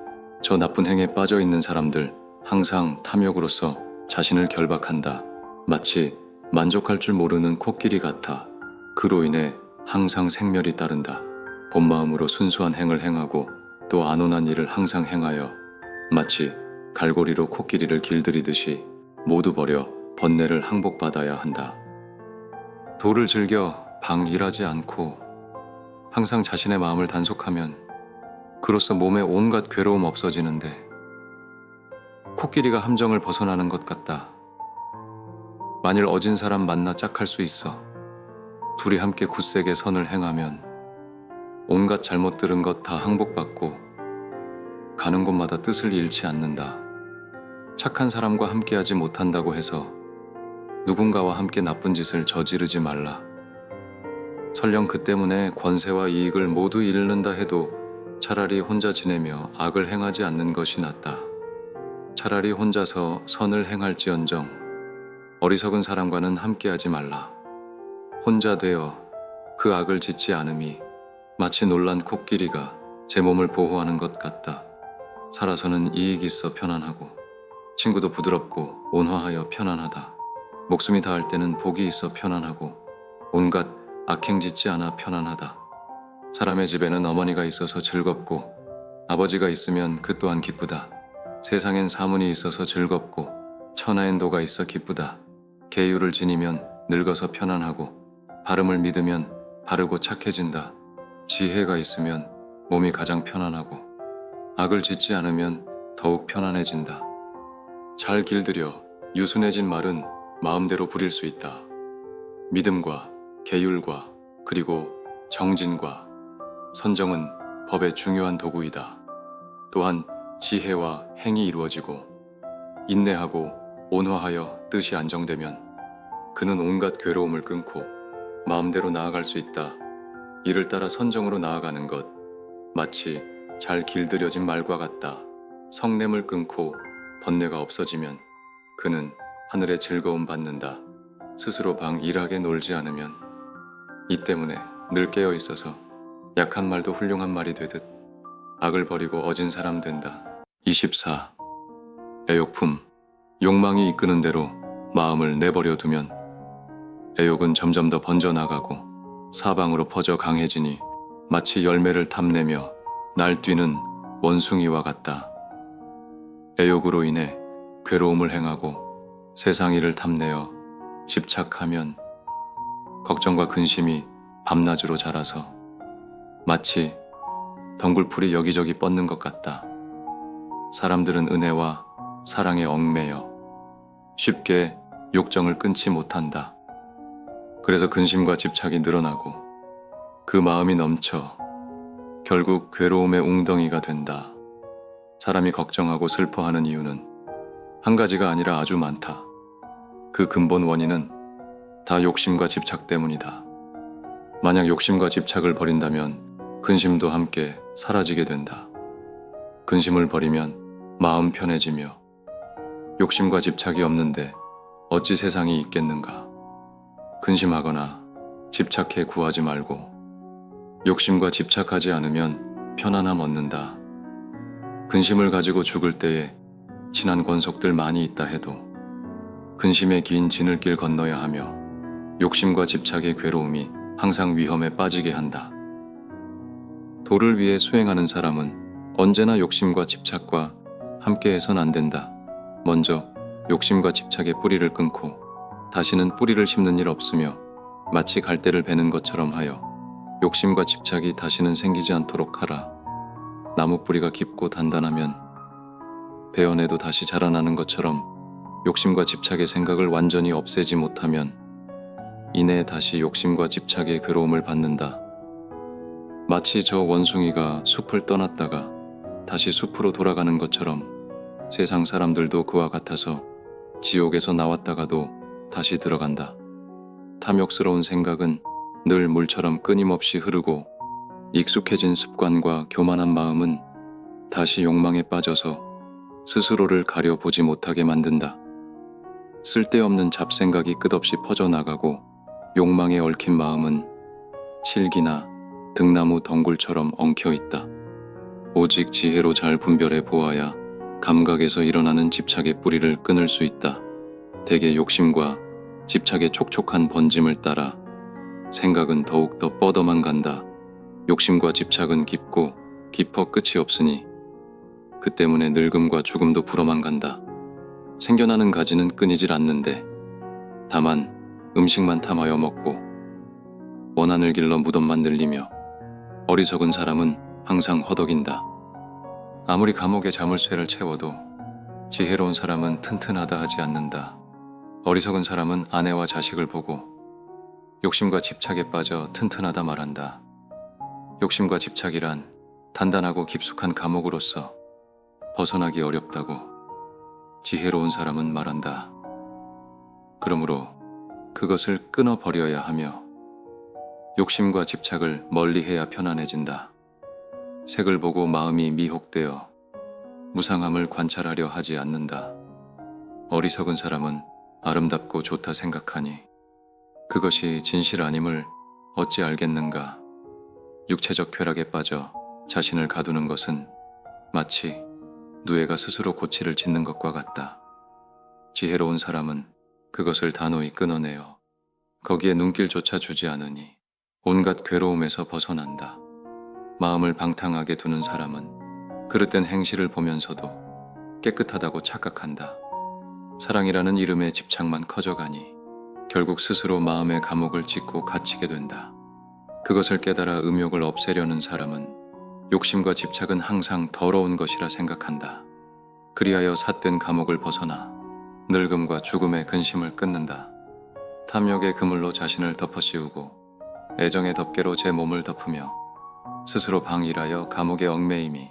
저 나쁜 행에 빠져 있는 사람들 항상 탐욕으로서 자신을 결박한다. 마치 만족할 줄 모르는 코끼리 같아. 그로 인해 항상 생멸이 따른다. 본 마음으로 순수한 행을 행하고 또 안온한 일을 항상 행하여 마치 갈고리로 코끼리를 길들이듯이 모두 버려 번뇌를 항복받아야 한다. 도를 즐겨 방일하지 않고 항상 자신의 마음을 단속하면 그로써 몸의 온갖 괴로움 없어지는데 코끼리가 함정을 벗어나는 것 같다. 만일 어진 사람 만나 짝할 수 있어 둘이 함께 굳세게 선을 행하면 온갖 잘못 들은 것 다 항복받고 가는 곳마다 뜻을 잃지 않는다. 착한 사람과 함께하지 못한다고 해서 누군가와 함께 나쁜 짓을 저지르지 말라. 설령 그 때문에 권세와 이익을 모두 잃는다 해도 차라리 혼자 지내며 악을 행하지 않는 것이 낫다. 차라리 혼자서 선을 행할지언정 어리석은 사람과는 함께하지 말라. 혼자 되어 그 악을 짓지 않음이 마치 놀란 코끼리가 제 몸을 보호하는 것 같다. 살아서는 이익이 있어 편안하고 친구도 부드럽고 온화하여 편안하다. 목숨이 닿을 때는 복이 있어 편안하고 온갖 악행짓지 않아 편안하다. 사람의 집에는 어머니가 있어서 즐겁고 아버지가 있으면 그 또한 기쁘다. 세상엔 사문이 있어서 즐겁고 천하엔 도가 있어 기쁘다. 계율을 지니면 늙어서 편안하고 바름을 믿으면 바르고 착해진다. 지혜가 있으면 몸이 가장 편안하고 악을 짓지 않으면 더욱 편안해진다. 잘 길들여 유순해진 말은 마음대로 부릴 수 있다. 믿음과 계율과 그리고 정진과 선정은 법의 중요한 도구이다. 또한 지혜와 행이 이루어지고 인내하고 온화하여 뜻이 안정되면 그는 온갖 괴로움을 끊고 마음대로 나아갈 수 있다. 이를 따라 선정으로 나아가는 것 마치 잘 길들여진 말과 같다. 성냄을 끊고 번뇌가 없어지면 그는 하늘의 즐거움 받는다. 스스로 방일하게 놀지 않으면 이 때문에 늘 깨어 있어서 약한 말도 훌륭한 말이 되듯 악을 버리고 어진 사람 된다. 24. 애욕품. 욕망이 이끄는 대로 마음을 내버려 두면 애욕은 점점 더 번져나가고 사방으로 퍼져 강해지니 마치 열매를 탐내며 날뛰는 원숭이와 같다. 애욕으로 인해 괴로움을 행하고 세상 일을 탐내어 집착하면 걱정과 근심이 밤낮으로 자라서 마치 덩굴풀이 여기저기 뻗는 것 같다. 사람들은 은혜와 사랑에 얽매여 쉽게 욕정을 끊지 못한다. 그래서 근심과 집착이 늘어나고 그 마음이 넘쳐 결국 괴로움의 웅덩이가 된다. 사람이 걱정하고 슬퍼하는 이유는 한 가지가 아니라 아주 많다. 그 근본 원인은 다 욕심과 집착 때문이다. 만약 욕심과 집착을 버린다면 근심도 함께 사라지게 된다. 근심을 버리면 마음 편해지며 욕심과 집착이 없는데 어찌 세상이 있겠는가. 근심하거나 집착해 구하지 말고 욕심과 집착하지 않으면 편안함 얻는다. 근심을 가지고 죽을 때에 친한 권속들 많이 있다 해도 근심의 긴 지늘길 건너야 하며 욕심과 집착의 괴로움이 항상 위험에 빠지게 한다. 도를 위해 수행하는 사람은 언제나 욕심과 집착과 함께해선 안 된다. 먼저 욕심과 집착의 뿌리를 끊고 다시는 뿌리를 심는 일 없으며 마치 갈대를 베는 것처럼 하여 욕심과 집착이 다시는 생기지 않도록 하라. 나무 뿌리가 깊고 단단하면 베어내도 다시 자라나는 것처럼 욕심과 집착의 생각을 완전히 없애지 못하면 이내 다시 욕심과 집착의 괴로움을 받는다. 마치 저 원숭이가 숲을 떠났다가 다시 숲으로 돌아가는 것처럼 세상 사람들도 그와 같아서 지옥에서 나왔다가도 다시 들어간다. 탐욕스러운 생각은 늘 물처럼 끊임없이 흐르고 익숙해진 습관과 교만한 마음은 다시 욕망에 빠져서 스스로를 가려보지 못하게 만든다. 쓸데없는 잡생각이 끝없이 퍼져나가고 욕망에 얽힌 마음은 칠기나 등나무 덩굴처럼 엉켜 있다. 오직 지혜로 잘 분별해 보아야 감각에서 일어나는 집착의 뿌리를 끊을 수 있다. 대개 욕심과 집착의 촉촉한 번짐을 따라 생각은 더욱더 뻗어만 간다. 욕심과 집착은 깊고 깊어 끝이 없으니 그 때문에 늙음과 죽음도 불어만 간다. 생겨나는 가지는 끊이질 않는데 다만 음식만 탐하여 먹고 원한을 길러 무덤만 늘리며 어리석은 사람은 항상 허덕인다. 아무리 감옥에 자물쇠를 채워도 지혜로운 사람은 튼튼하다 하지 않는다. 어리석은 사람은 아내와 자식을 보고 욕심과 집착에 빠져 튼튼하다 말한다. 욕심과 집착이란 단단하고 깊숙한 감옥으로서 벗어나기 어렵다고 지혜로운 사람은 말한다. 그러므로 그것을 끊어버려야 하며 욕심과 집착을 멀리해야 편안해진다. 색을 보고 마음이 미혹되어 무상함을 관찰하려 하지 않는다. 어리석은 사람은 아름답고 좋다 생각하니 그것이 진실 아님을 어찌 알겠는가. 육체적 쾌락에 빠져 자신을 가두는 것은 마치 누에가 스스로 고치를 짓는 것과 같다. 지혜로운 사람은 그것을 단호히 끊어내어 거기에 눈길조차 주지 않으니 온갖 괴로움에서 벗어난다. 마음을 방탕하게 두는 사람은 그릇된 행실을 보면서도 깨끗하다고 착각한다. 사랑이라는 이름의 집착만 커져가니 결국 스스로 마음의 감옥을 짓고 갇히게 된다. 그것을 깨달아 음욕을 없애려는 사람은 욕심과 집착은 항상 더러운 것이라 생각한다. 그리하여 삿된 감옥을 벗어나 늙음과 죽음의 근심을 끊는다. 탐욕의 그물로 자신을 덮어씌우고 애정의 덮개로 제 몸을 덮으며 스스로 방일하여 감옥의 얽매임이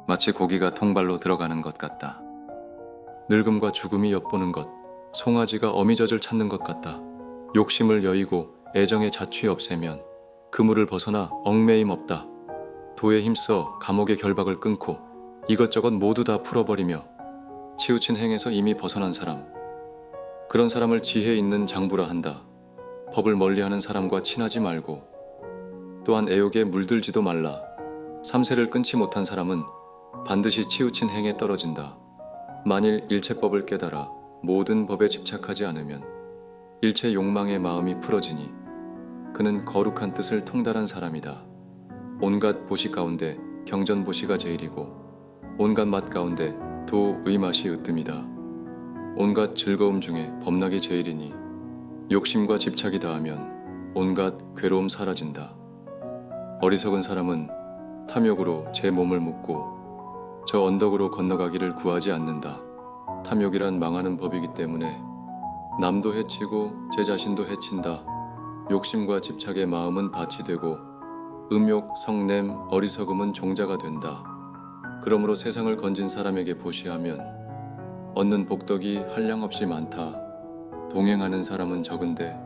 마치 고기가 통발로 들어가는 것 같다. 늙음과 죽음이 엿보는 것, 송아지가 어미젖을 찾는 것 같다. 욕심을 여의고 애정의 자취 없애면 그물을 벗어나 얽매임 없다. 도에 힘써 감옥의 결박을 끊고 이것저것 모두 다 풀어버리며 치우친 행에서 이미 벗어난 사람, 그런 사람을 지혜 있는 장부라 한다. 법을 멀리하는 사람과 친하지 말고 또한 애욕에 물들지도 말라. 삼세를 끊지 못한 사람은 반드시 치우친 행에 떨어진다. 만일 일체법을 깨달아 모든 법에 집착하지 않으면 일체 욕망의 마음이 풀어지니 그는 거룩한 뜻을 통달한 사람이다. 온갖 보시 가운데 경전보시가 제일이고 온갖 맛 가운데 도의 맛이 으뜸이다. 온갖 즐거움 중에 법락이 제일이니 욕심과 집착이 닿으면 온갖 괴로움 사라진다. 어리석은 사람은 탐욕으로 제 몸을 묶고 저 언덕으로 건너가기를 구하지 않는다. 탐욕이란 망하는 법이기 때문에 남도 해치고 제 자신도 해친다. 욕심과 집착의 마음은 밭이 되고 음욕, 성냄, 어리석음은 종자가 된다. 그러므로 세상을 건진 사람에게 보시하면 얻는 복덕이 한량없이 많다. 동행하는 사람은 적은데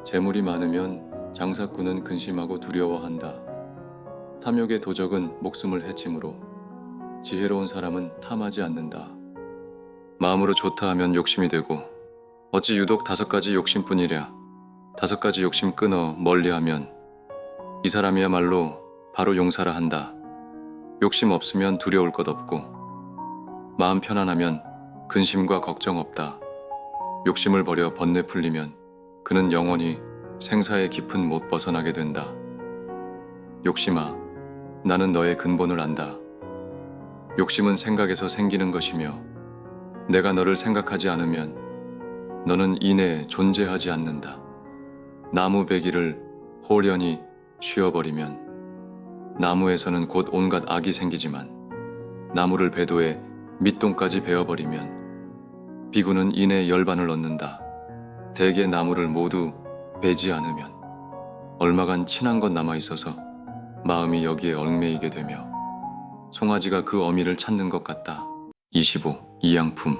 재물이 많으면 장사꾼은 근심하고 두려워한다. 탐욕의 도적은 목숨을 해치므로 지혜로운 사람은 탐하지 않는다. 마음으로 좋다 하면 욕심이 되고 어찌 유독 5가지 욕심뿐이랴. 5가지 욕심 끊어 멀리하면 이 사람이야말로 바로 용사라 한다. 욕심 없으면 두려울 것 없고 마음 편안하면 근심과 걱정 없다. 욕심을 버려 번뇌 풀리면 그는 영원히 생사의 깊은 못 벗어나게 된다. 욕심아, 나는 너의 근본을 안다. 욕심은 생각에서 생기는 것이며 내가 너를 생각하지 않으면 너는 이내에 존재하지 않는다. 나무 베기를 홀연히 쉬어버리면 나무에서는 곧 온갖 악이 생기지만 나무를 배도에 밑동까지 베어버리면 비구는 이내 열반을 얻는다. 대개 나무를 모두 베지 않으면 얼마간 친한 것 남아있어서 마음이 여기에 얽매이게 되며 송아지가 그 어미를 찾는 것 같다. 25. 이양품.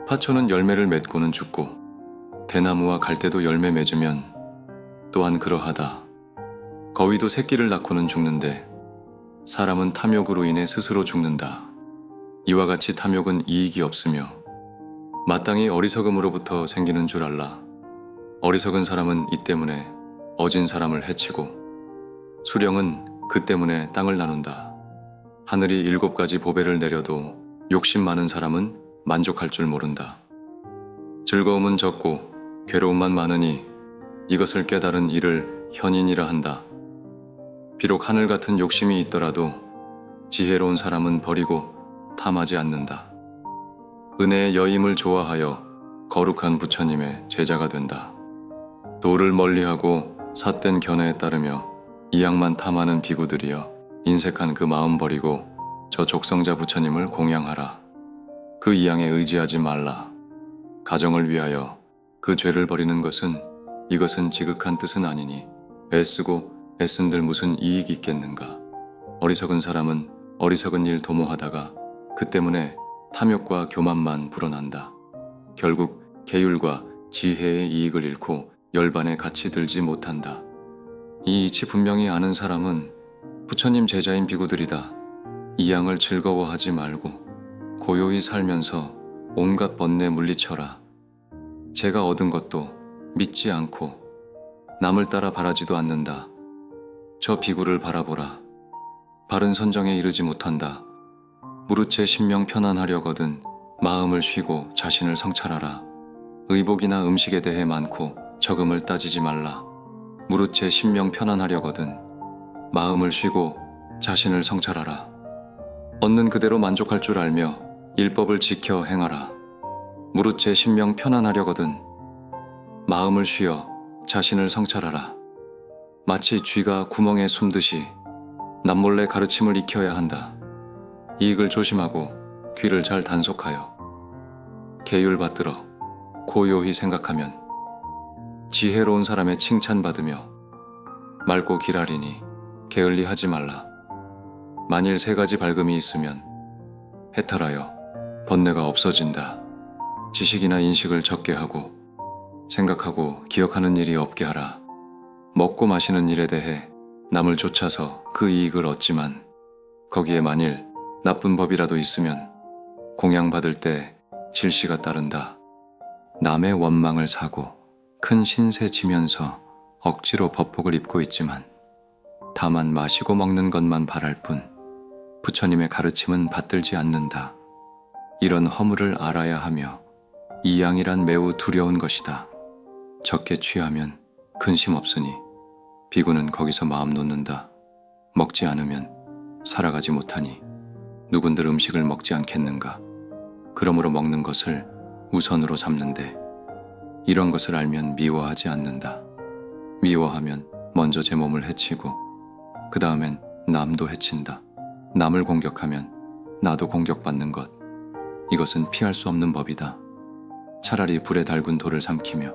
파초는 열매를 맺고는 죽고 대나무와 갈대도 열매 맺으면 또한 그러하다. 거위도 새끼를 낳고는 죽는데 사람은 탐욕으로 인해 스스로 죽는다. 이와 같이 탐욕은 이익이 없으며 마땅히 어리석음으로부터 생기는 줄 알라. 어리석은 사람은 이 때문에 어진 사람을 해치고 수령은 그 때문에 땅을 나눈다. 하늘이 7가지 보배를 내려도 욕심 많은 사람은 만족할 줄 모른다. 즐거움은 적고 괴로움만 많으니 이것을 깨달은 이를 현인이라 한다. 비록 하늘 같은 욕심이 있더라도 지혜로운 사람은 버리고 탐하지 않는다. 은혜의 여임을 좋아하여 거룩한 부처님의 제자가 된다. 도를 멀리하고 삿된 견해에 따르며 이양만 탐하는 비구들이여 인색한 그 마음 버리고 저 족성자 부처님을 공양하라. 그 이양에 의지하지 말라. 가정을 위하여 그 죄를 버리는 것은 이것은 지극한 뜻은 아니니 애쓰고 애쓴들 무슨 이익이 있겠는가. 어리석은 사람은 어리석은 일 도모하다가 그 때문에 탐욕과 교만만 불어난다. 결국 계율과 지혜의 이익을 잃고 열반에 같이 들지 못한다. 이 이치 분명히 아는 사람은 부처님 제자인 비구들이다. 이 양을 즐거워하지 말고 고요히 살면서 온갖 번뇌 물리쳐라. 제가 얻은 것도 믿지 않고 남을 따라 바라지도 않는다. 저 비구를 바라보라. 바른 선정에 이르지 못한다. 무릇째 신명 편안하려거든 마음을 쉬고 자신을 성찰하라. 의복이나 음식에 대해 많고 적음을 따지지 말라. 무릇째 신명 편안하려거든 마음을 쉬고 자신을 성찰하라. 얻는 그대로 만족할 줄 알며 율법을 지켜 행하라. 무릇째 신명 편안하려거든 마음을 쉬어 자신을 성찰하라. 마치 쥐가 구멍에 숨듯이 남몰래 가르침을 익혀야 한다. 이익을 조심하고 귀를 잘 단속하여 계율 받들어 고요히 생각하면 지혜로운 사람의 칭찬받으며 맑고 기라리니 게을리 하지 말라. 만일 세 가지 밝음이 있으면 해탈하여 번뇌가 없어진다. 지식이나 인식을 적게 하고 생각하고 기억하는 일이 없게 하라. 먹고 마시는 일에 대해 남을 쫓아서 그 이익을 얻지만 거기에 만일 나쁜 법이라도 있으면 공양받을 때 질시가 따른다. 남의 원망을 사고 큰 신세 지면서 억지로 법복을 입고 있지만 다만 마시고 먹는 것만 바랄 뿐 부처님의 가르침은 받들지 않는다. 이런 허물을 알아야 하며 이 양이란 매우 두려운 것이다. 적게 취하면 근심 없으니 비구는 거기서 마음 놓는다. 먹지 않으면 살아가지 못하니 누군들 음식을 먹지 않겠는가. 그러므로 먹는 것을 우선으로 삼는데 이런 것을 알면 미워하지 않는다. 미워하면 먼저 제 몸을 해치고 그 다음엔 남도 해친다. 남을 공격하면 나도 공격받는 것. 이것은 피할 수 없는 법이다. 차라리 불에 달군 돌을 삼키며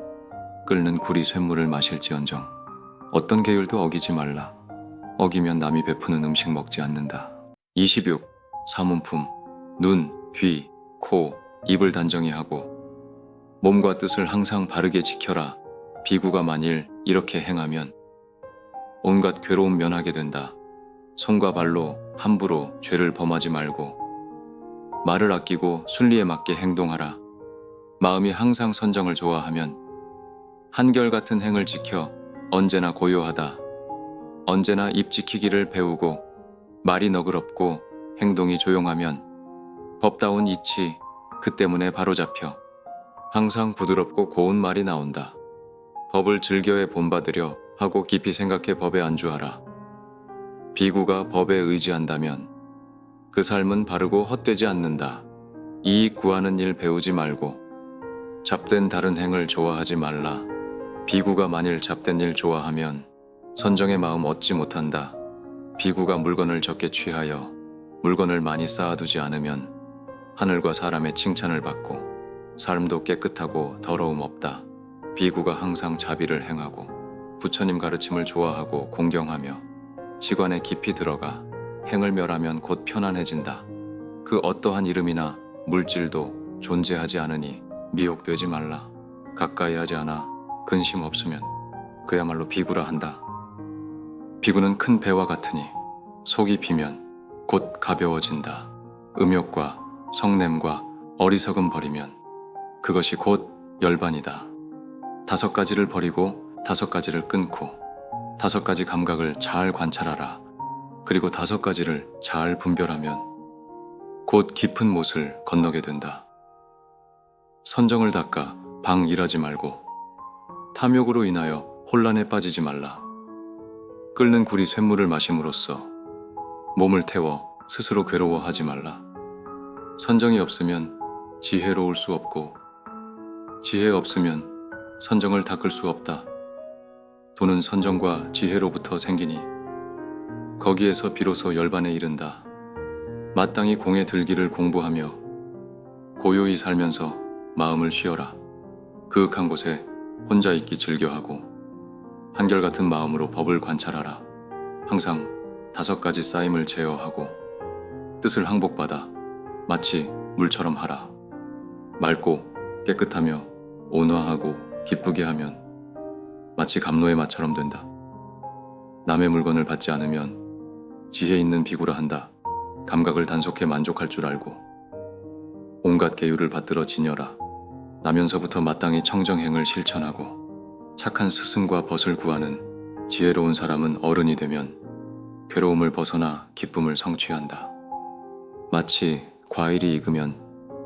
끓는 구리 쇳물을 마실지언정 어떤 계율도 어기지 말라. 어기면 남이 베푸는 음식 먹지 않는다. 26. 사문품. 눈, 귀, 코, 입을 단정히 하고 몸과 뜻을 항상 바르게 지켜라. 비구가 만일 이렇게 행하면 온갖 괴로움 면하게 된다. 손과 발로 함부로 죄를 범하지 말고 말을 아끼고 순리에 맞게 행동하라. 마음이 항상 선정을 좋아하면 한결같은 행을 지켜 언제나 고요하다. 언제나 입 지키기를 배우고 말이 너그럽고 행동이 조용하면 법다운 이치 그 때문에 바로잡혀 항상 부드럽고 고운 말이 나온다. 법을 즐겨에 본받으려 하고 깊이 생각해 법에 안주하라. 비구가 법에 의지한다면 그 삶은 바르고 헛되지 않는다. 이익 구하는 일 배우지 말고 잡된 다른 행을 좋아하지 말라. 비구가 만일 잡된 일 좋아하면 선정의 마음 얻지 못한다. 비구가 물건을 적게 취하여 물건을 많이 쌓아두지 않으면 하늘과 사람의 칭찬을 받고 삶도 깨끗하고 더러움 없다. 비구가 항상 자비를 행하고 부처님 가르침을 좋아하고 공경하며 지관에 깊이 들어가 행을 멸하면 곧 편안해진다. 그 어떠한 이름이나 물질도 존재하지 않으니 미혹되지 말라. 가까이 하지 않아 근심 없으면 그야말로 비구라 한다. 비구는 큰 배와 같으니 속이 비면 곧 가벼워진다. 음욕과 성냄과 어리석음 버리면 그것이 곧 열반이다. 5가지를 버리고 5가지를 끊고 5가지 감각을 잘 관찰하라. 그리고 5가지를 잘 분별하면 곧 깊은 못을 건너게 된다. 선정을 닦아 방 일하지 말고 탐욕으로 인하여 혼란에 빠지지 말라. 끓는 구리 쇳물을 마심으로써 몸을 태워 스스로 괴로워하지 말라. 선정이 없으면 지혜로울 수 없고 지혜 없으면 선정을 닦을 수 없다. 돈은 선정과 지혜로부터 생기니 거기에서 비로소 열반에 이른다. 마땅히 공에 들기를 공부하며 고요히 살면서 마음을 쉬어라. 그윽한 곳에 혼자 있기 즐겨하고 한결같은 마음으로 법을 관찰하라. 항상 5가지 쌓임을 제어하고 뜻을 항복받아 마치 물처럼 하라. 맑고 깨끗하며 온화하고 기쁘게 하면 마치 감로의 맛처럼 된다. 남의 물건을 받지 않으면 지혜 있는 비구라 한다. 감각을 단속해 만족할 줄 알고 온갖 계율을 받들어 지녀라. 나면서부터 마땅히 청정행을 실천하고 착한 스승과 벗을 구하는 지혜로운 사람은 어른이 되면 괴로움을 벗어나 기쁨을 성취한다. 마치 과일이 익으면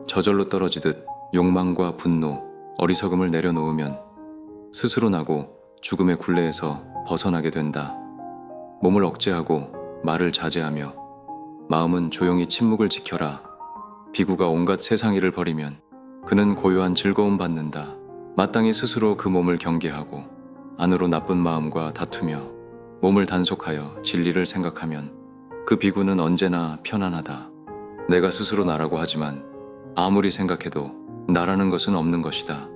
저절로 떨어지듯 욕망과 분노, 어리석음을 내려놓으면 스스로 나고 죽음의 굴레에서 벗어나게 된다. 몸을 억제하고 말을 자제하며 마음은 조용히 침묵을 지켜라. 비구가 온갖 세상 일을 벌이면 그는 고요한 즐거움 받는다. 마땅히 스스로 그 몸을 경계하고 안으로 나쁜 마음과 다투며 몸을 단속하여 진리를 생각하면 그 비구는 언제나 편안하다. 내가 스스로 나라고 하지만 아무리 생각해도 나라는 것은 없는 것이다.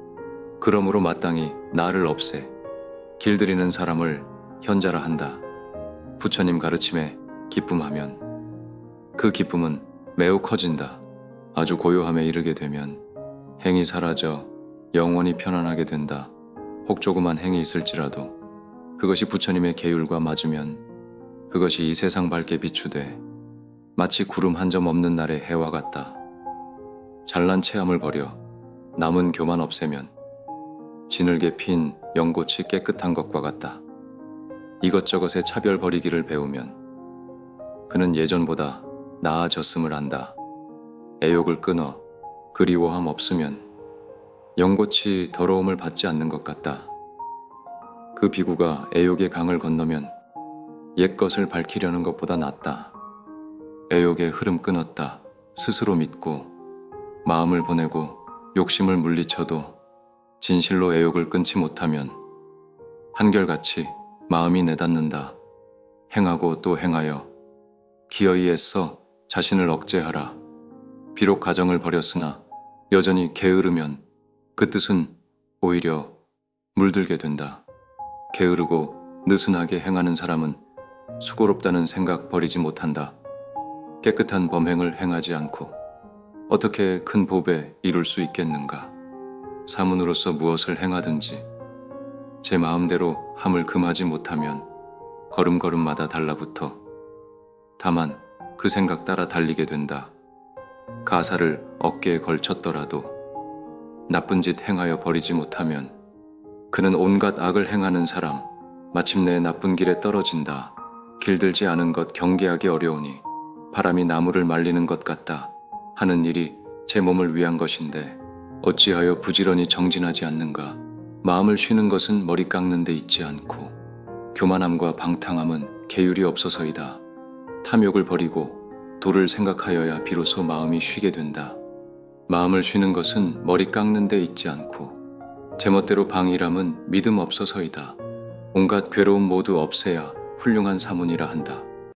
그러므로 마땅히 나를 없애 길들이는 사람을 현자라 한다. 부처님 가르침에 기쁨하면 그 기쁨은 매우 커진다. 아주 고요함에 이르게 되면 행이 사라져 영원히 편안하게 된다. 혹 조그만 행이 있을지라도 그것이 부처님의 계율과 맞으면 그것이 이 세상 밝게 비추되 마치 구름 한 점 없는 날의 해와 같다. 잘난 체함을 버려 남은 교만 없애면 진흙에 핀 연꽃이 깨끗한 것과 같다. 이것저것의 차별 버리기를 배우면 그는 예전보다 나아졌음을 안다. 애욕을 끊어 그리워함 없으면 연꽃이 더러움을 받지 않는 것 같다. 그 비구가 애욕의 강을 건너면 옛것을 밝히려는 것보다 낫다. 애욕의 흐름 끊었다. 스스로 믿고 마음을 보내고 욕심을 물리쳐도 진실로 애욕을 끊지 못하면 한결같이 마음이 내닫는다. 행하고 또 행하여 기어이 애써 자신을 억제하라. 비록 가정을 버렸으나 여전히 게으르면 그 뜻은 오히려 물들게 된다. 게으르고 느슨하게 행하는 사람은 수고롭다는 생각 버리지 못한다. 깨끗한 범행을 행하지 않고 어떻게 큰 법에 이룰 수 있겠는가. 사문으로서 무엇을 행하든지 제 마음대로 함을 금하지 못하면 걸음걸음마다 달라붙어 다만 그 생각 따라 달리게 된다. 가사를 어깨에 걸쳤더라도 나쁜 짓 행하여 버리지 못하면 그는 온갖 악을 행하는 사람, 마침내 나쁜 길에 떨어진다. 길들지 않은 것 경계하기 어려우니 바람이 나무를 말리는 것 같다 하는 일이 제 몸을 위한 것인데 어찌하여 부지런히 정진하지 않는가. 마음을 쉬는 것은 머리 깎는 데 있지 않고 교만함과 방탕함은 계율이 없어서이다. 탐욕을 버리고 도를 생각하여야 비로소 마음이 쉬게 된다. 마음을 쉬는 것은 머리 깎는 데 있지 않고 제멋대로 방일함은 믿음 없어서이다. 온갖 괴로움 모두 없애야 훌륭한 사문이라 한다.